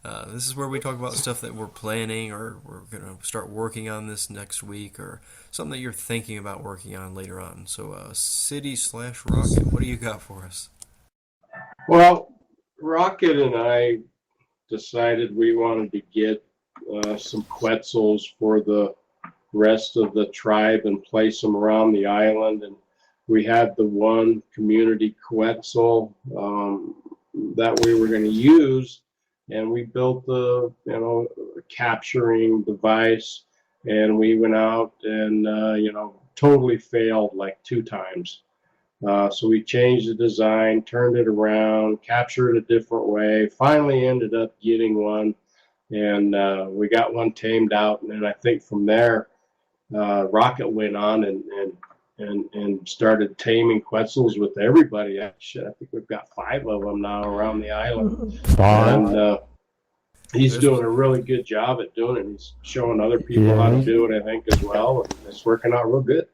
This is where we talk about stuff that we're planning, or we're going to start working on this next week, or something that you're thinking about working on later on. So, City/Rocket, what do you got for us? Well, Rocket and I decided we wanted to get some Quetzals for the rest of the tribe and place them around the island. And we had the one community Quetzal that we were going to use, and we built the capturing device, and we went out and totally failed like 2 times. So we changed the design, turned it around, captured it a different way, finally ended up getting one, and we got one tamed out. And then I think from there, Rocket went on and started taming Quetzals with everybody. Shit, I think we've got 5 of them now around the island. 5. And he's doing a really good job at doing it. He's showing other people how to do it, I think, as well. And it's working out real good.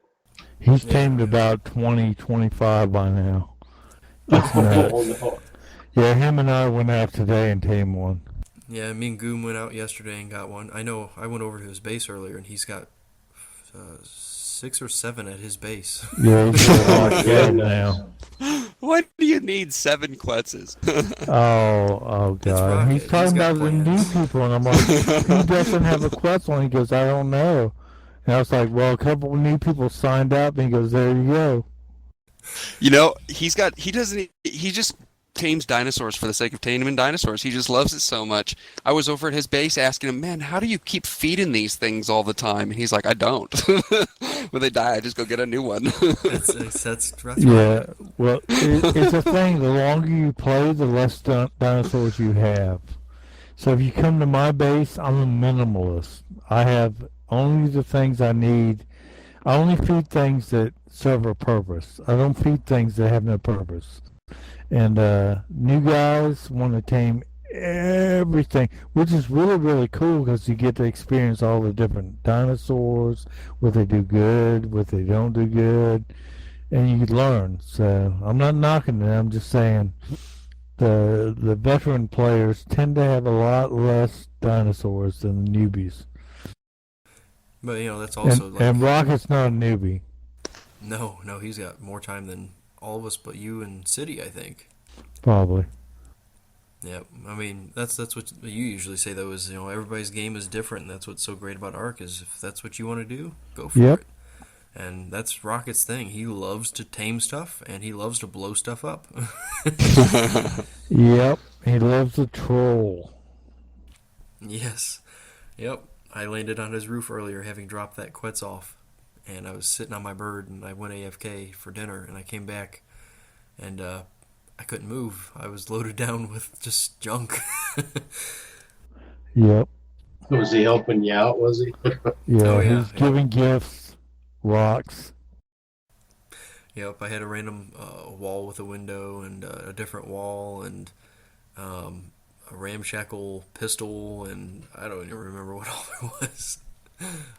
He's tamed about 20, 25 by now. That's nuts. No. Yeah, him and I went out today and tamed one. Yeah, me and Goom went out yesterday and got one. I know I went over to his base earlier, and he's got 6 or 7 at his base. Yeah, he's got a lot good now. What do you need 7 Quetzes? Oh God! He's talking about the new people, and I'm like, who doesn't have a Quetzal? And he goes, I don't know. And I was like, well, a couple of new people signed up, and he goes, there you go. He just tames dinosaurs for the sake of taming dinosaurs. He just loves it so much. I was over at his base asking him, man, how do you keep feeding these things all the time? And he's like, I don't. When they die, I just go get a new one. That's yeah, well, it's a thing. The longer you play, the less dinosaurs you have. So if you come to my base, I'm a minimalist. I have only the things I need. I only feed things that serve a purpose. I don't feed things that have no purpose. And new guys want to tame everything, which is really, really cool because you get to experience all the different dinosaurs, what they do good, what they don't do good, and you learn. So I'm not knocking it. I'm just saying the veteran players tend to have a lot less dinosaurs than the newbies. But that's also and Rocket's not a newbie. No, he's got more time than all of us, but you and City, I think. Probably. Yeah, I mean that's what you usually say though. Is everybody's game is different, and that's what's so great about Ark. Is if that's what you want to do, go for it. And that's Rocket's thing. He loves to tame stuff, and he loves to blow stuff up. Yep, he loves to troll. Yes, yep. I landed on his roof earlier, having dropped that Quetzal, and I was sitting on my bird, and I went AFK for dinner, and I came back, and I couldn't move. I was loaded down with just junk. Yep. Was he helping you out, was he? Yeah, he was giving gifts, rocks. Yep, I had a random wall with a window and a different wall and a ramshackle pistol, and I don't even remember what all there was.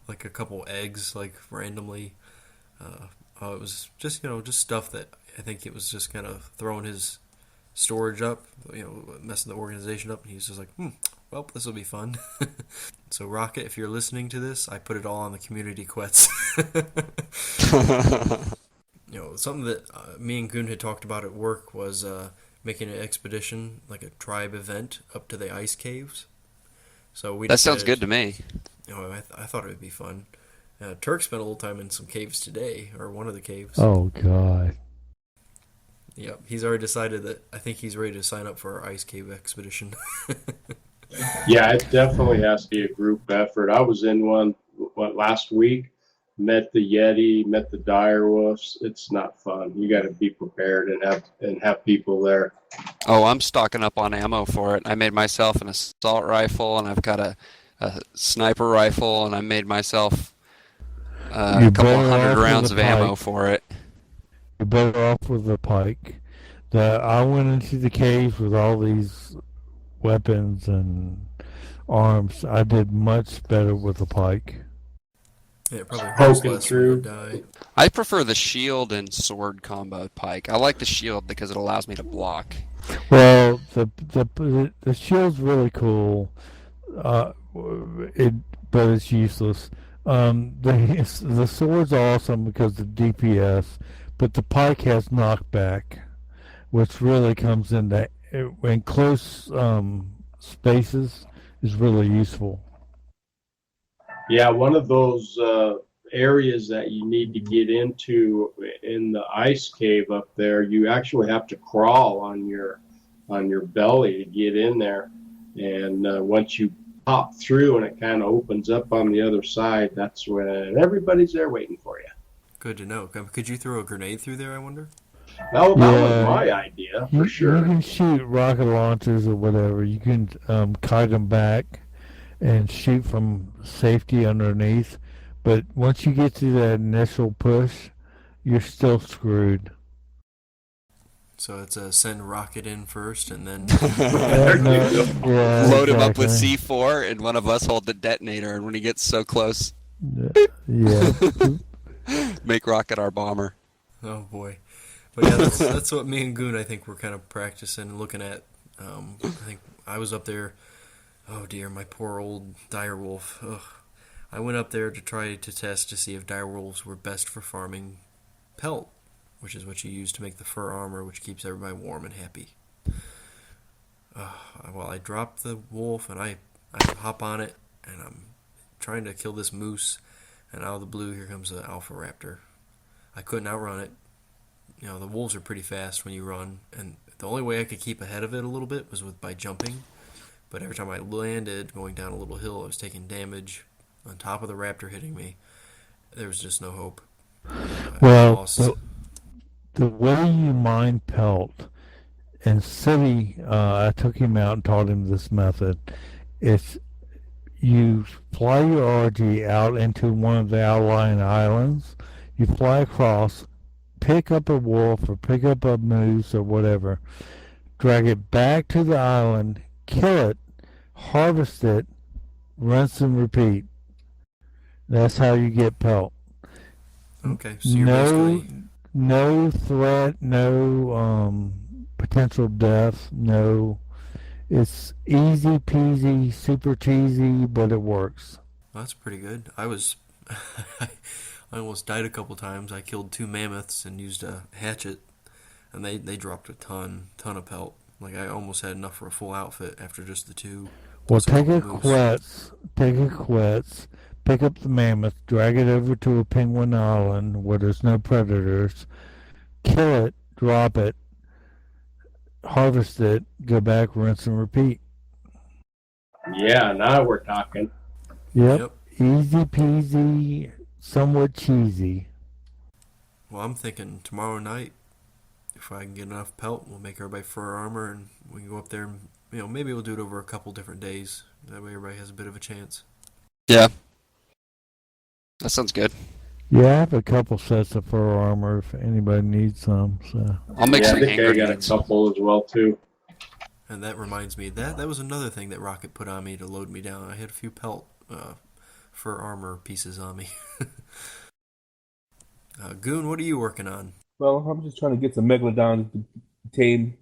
Like a couple eggs, like randomly. It was just just stuff that I think it was just kind of throwing his storage up, messing the organization up, and he was just like, well, this will be fun. So Rocket, if you're listening to this, I put it all on the community quets. Something that me and Goon had talked about at work was making an expedition, like a tribe event, up to the ice caves. So that sounds good to me. I thought it would be fun. Turk spent a little time in some caves today, or one of the caves. Oh, God. Yep, he's already decided that I think he's ready to sign up for our ice cave expedition. Yeah, it definitely has to be a group effort. I was in one last week, met the Yeti, met the direwolves. It's not fun. You got to be prepared and have people there. Oh, I'm stocking up on ammo for it. I made myself an assault rifle, and I've got a sniper rifle, and I made myself a couple hundred rounds of ammo for it. You're better off with a pike. I went into the caves with all these weapons and arms. I did much better with a pike. Yeah, probably hurts less through. Die. I prefer the shield and sword combo pike. I like the shield because it allows me to block. Well, the shield's really cool. But it's useless. The sword's awesome because of DPS, but the pike has knockback, which really comes into in close spaces is really useful. Yeah, one of those areas that you need to get into in the ice cave up there, you actually have to crawl on your belly to get in there, and once you pop through and it kind of opens up on the other side, that's when everybody's there waiting for you. Good to know. Could you throw a grenade through there, I wonder? Well, that was my idea, for sure. You can shoot rocket launchers or whatever. You can kite them back and shoot from safety underneath. But once you get to that initial push, you're still screwed. So it's a send rocket in first, and then load him up with C4, and one of us hold the detonator. And when he gets so close, make Rocket our bomber. Oh boy! But yeah, that's what me and Goon I think we're kind of practicing and looking at. I think I was up there. Oh dear, my poor old direwolf. Ugh. I went up there to try to test to see if direwolves were best for farming pelt, which is what you use to make the fur armor, which keeps everybody warm and happy. Well, I drop the wolf, and I hop on it, and I'm trying to kill this moose, and out of the blue, here comes the alpha raptor. I couldn't outrun it. The wolves are pretty fast when you run, and the only way I could keep ahead of it a little bit was by jumping, but every time I landed, going down a little hill, I was taking damage on top of the raptor hitting me. There was just no hope. Well, the way you mine pelt, and City, I took him out and taught him this method. It's you fly your RG out into one of the outlying islands, you fly across, pick up a wolf or pick up a moose or whatever, drag it back to the island, kill it, harvest it, rinse and repeat. That's how you get pelt. Okay, so you're basically... No threat, no potential death, no. It's easy peasy, super cheesy, but it works. That's pretty good. I almost died a couple times. I killed 2 mammoths and used a hatchet, and they dropped a ton of pelt. Like, I almost had enough for a full outfit after just the 2. Well, take a quetz, pick up the mammoth, drag it over to a penguin island where there's no predators, kill it, drop it, harvest it, go back, rinse and repeat. Yeah, now we're talking. Yep. Easy peasy, somewhat cheesy. Well, I'm thinking tomorrow night, if I can get enough pelt, we'll make everybody fur armor, and we can go up there and, maybe we'll do it over a couple different days. That way everybody has a bit of a chance. Yeah. That sounds good. Yeah, I have a couple sets of fur armor if anybody needs some. So I'll make some I think hand I got a grenades. couple as well too. And that reminds me, that was another thing that Rocket put on me to load me down. I had a few pelt fur armor pieces on me. Goon, what are you working on? Well, I'm just trying to get some megalodons to tame,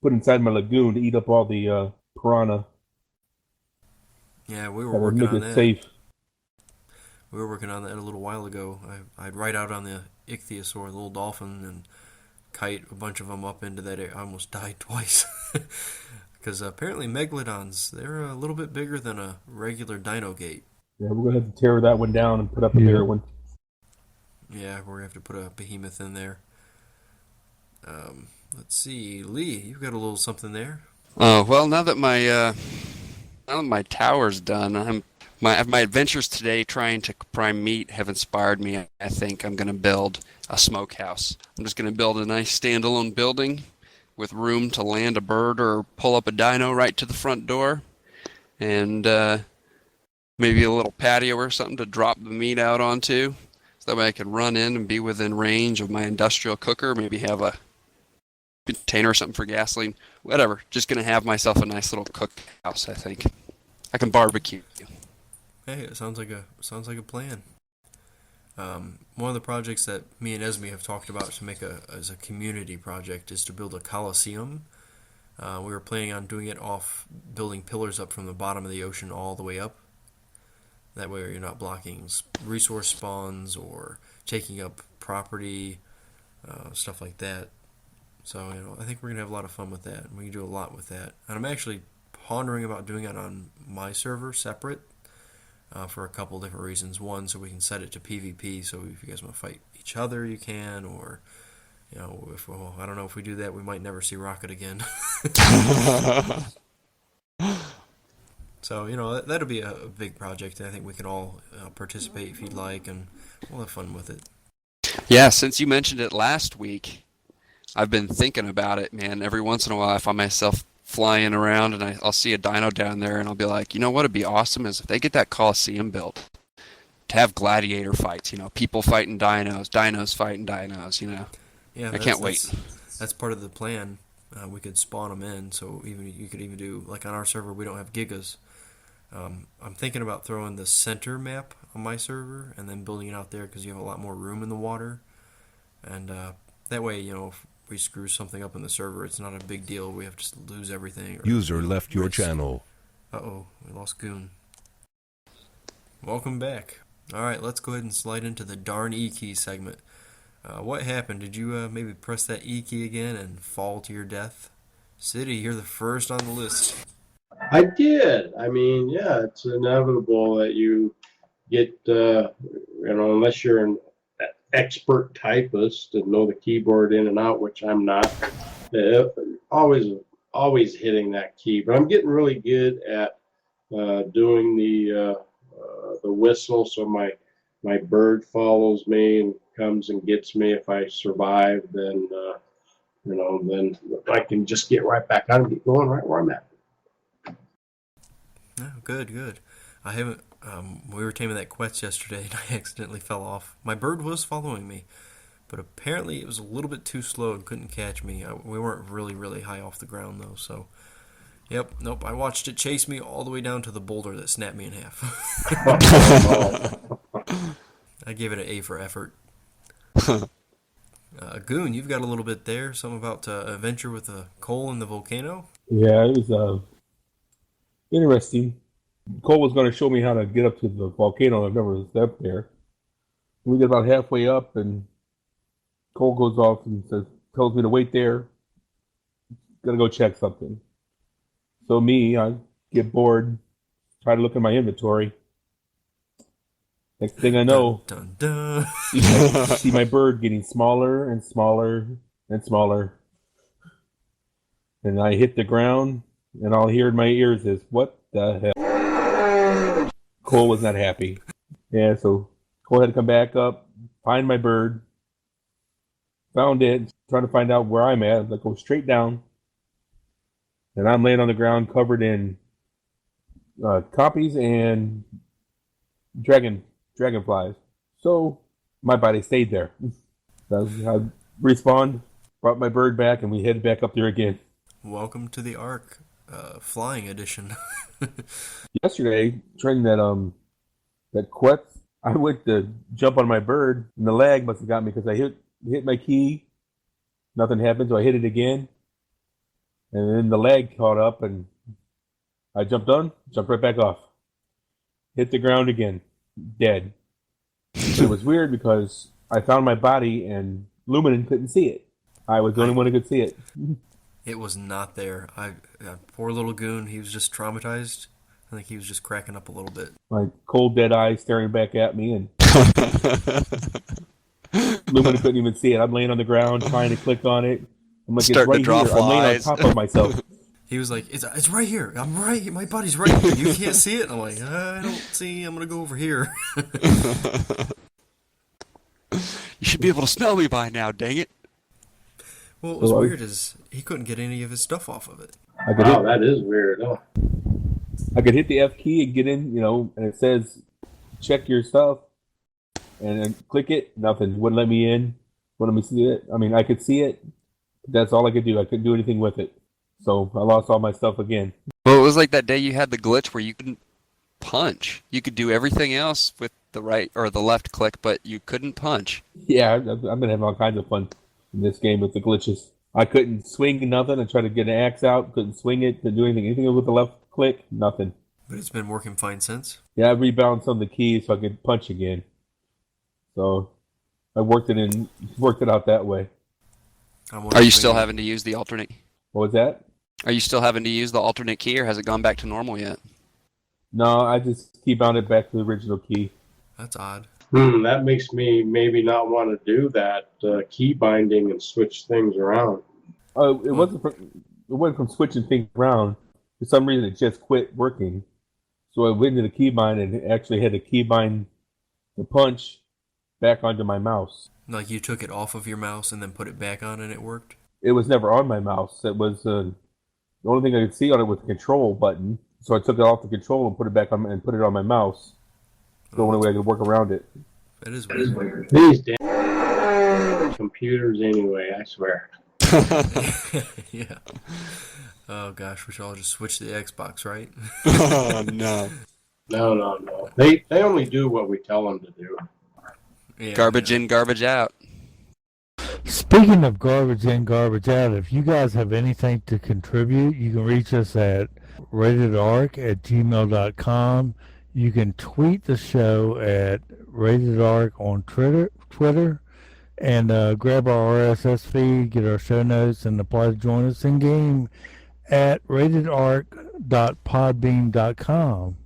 put inside my lagoon to eat up all the piranha. Yeah, we were That would working make on it that. safe. We were working on that a little while ago. I'd ride out on the ichthyosaur, the little dolphin, and kite a bunch of them up into that area. I almost died twice. Because apparently megalodons, they're a little bit bigger than a regular dino gate. Yeah, we're going to have to tear that one down and put up a bigger one. Yeah, we're going to have to put a behemoth in there. Let's see. Lee, you've got a little something there. Oh, well, now that my tower's done, my adventures today trying to prime meat have inspired me. I think I'm going to build a smokehouse. I'm just going to build a nice standalone building with room to land a bird or pull up a dino right to the front door, and maybe a little patio or something to drop the meat out onto, so that way I can run in and be within range of my industrial cooker, maybe have a container or something for gasoline, whatever. Just going to have myself a nice little cookhouse, I think. I can barbecue. Hey, it sounds like a plan. One of the projects that me and Esme have talked about to make as a community project is to build a coliseum. We were planning on doing it off building pillars up from the bottom of the ocean all the way up. That way you're not blocking resource spawns or taking up property, stuff like that. So, I think we're going to have a lot of fun with that. We can do a lot with that. And I'm actually pondering about doing it on my server separate for a couple different reasons. One, so we can set it to PvP, so if you guys want to fight each other, you can. Or, I don't know, if we do that, we might never see Rocket again. So, that'll be a big project. I think we can all participate if you'd like, and we'll have fun with it. Yeah, since you mentioned it last week, I've been thinking about it, man. Every once in a while, I find myself flying around, and I'll see a dino down there, and I'll be like, what would be awesome is if they get that Coliseum built, to have gladiator fights, people fighting dinos, dinos fighting dinos, Yeah, I can't wait. That's part of the plan. We could spawn them in, so you could even do, like on our server, we don't have gigas. I'm thinking about throwing the center map on my server and then building it out there because you have a lot more room in the water. And that way, if we screw something up in the server, it's not a big deal. We have to lose everything. User left your channel. Uh-oh, we lost Goon. Welcome back. All right, let's go ahead and slide into the darn E key segment. What happened? Did you maybe press that E key again and fall to your death? City, you're the first on the list. I did. I mean, yeah, it's inevitable that you get, unless you're an expert typist and know the keyboard in and out, which I'm not, always hitting that key. But I'm getting really good at doing the whistle, so my bird follows me and comes and gets me. If I survive, then then I can just get right back on and get going right where I'm at. Oh, good. I haven't. We were taming that quetz yesterday, and I accidentally fell off. My bird was following me, but apparently it was a little bit too slow and couldn't catch me. We weren't really high off the ground though, so. Nope. I watched it chase me all the way down to the boulder that snapped me in half. I gave it an A for effort. Goon, you've got a little bit there. Something about a adventure with a coal in the volcano. Yeah, it was interesting. Cole was going to show me how to get up to the volcano. I've never stepped there. We get about halfway up, and Cole goes off and tells me to wait there. Gotta go check something. So I get bored, try to look at my inventory. Next thing I know, dun, dun, see my bird getting smaller and smaller and smaller. And I hit the ground, and all I hear in my ears is, "What the hell?" Cole was not happy. Yeah, so Cole had to come back up, find my bird. Found it, trying to find out where I'm at. I go straight down. And I'm laying on the ground covered in copies and dragonflies. So my body stayed there. So I respawned, brought my bird back, and we headed back up there again. Welcome to the Ark, flying edition. Yesterday, training that quest, I went to jump on my bird, and the lag must have got me because I hit my key. Nothing happened, so I hit it again. And then the lag caught up, and I jumped right back off. Hit the ground again, dead. It was weird because I found my body, and Luminen couldn't see it. I was the only one who could see it. It was not there. Poor little Goon, he was just traumatized. I think he was just cracking up a little bit. My cold, dead eyes staring back at me, and Lumina couldn't even see it. I'm laying on the ground trying to click on it. I'm like, Starting it's right here. I'm laying on top of myself. He was like, it's right here. I'm right. My body's right here. You can't see it. I'm like, I don't see. I'm going to go over here. You should be able to smell me by now, dang it. Well, what was weird is he couldn't get any of his stuff off of it. Wow, that is weird. Oh. I could hit the F key and get in, and it says, check your stuff. And then click it, nothing. Wouldn't let me in. Wouldn't let me see it. I mean, I could see it. That's all I could do. I couldn't do anything with it. So I lost all my stuff again. Well, it was like that day you had the glitch where you couldn't punch. You could do everything else with the right or the left click, but you couldn't punch. Yeah, I've been having all kinds of fun in this game with the glitches. I couldn't swing nothing. I tried to get an axe out. Couldn't swing it. Couldn't do anything with the left click. Nothing. But it's been working fine since? Yeah, I rebalanced some of the keys so I could punch again. So I worked it out that way. Are you still having to use the alternate? What was that? Are you still having to use the alternate key, or has it gone back to normal yet? No, I just keybound it back to the original key. That's odd. That makes me maybe not want to do that key binding and switch things around. It wasn't from switching things around. For some reason, it just quit working. So I went into the keybind and actually had to keybind the punch back onto my mouse. Like you took it off of your mouse and then put it back on and it worked? It was never on my mouse. It was the only thing I could see on it was the control button. So I took it off the control and put it back on and put it on my mouse. The only way I could work around it. That is weird. These damn computers anyway, I swear. Yeah. Oh gosh, we should all just switch to the Xbox, right? Oh no. No. They only do what we tell them to do. Yeah, garbage in, garbage out. Speaking of garbage in, garbage out, if you guys have anything to contribute, you can reach us at ratedark@gmail.com. You can tweet the show at ratedark on Twitter, and grab our RSS feed, get our show notes, and apply to join us in game at ratedark.podbean.com.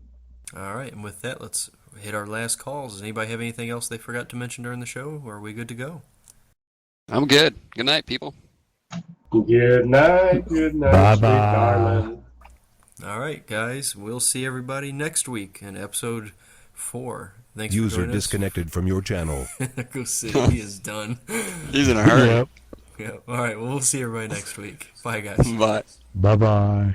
All right, and with that, let's hit our last calls. Does anybody have anything else they forgot to mention during the show, or are we good to go? I'm good. Good night, people. Good night, sweet darling. All right, guys, we'll see everybody next week in episode 4. Thanks User for joining disconnected from your channel. Go sit. He is done. He's in a hurry. Yep. All right, well, we'll see everybody next week. Bye, guys. Bye. Bye-bye.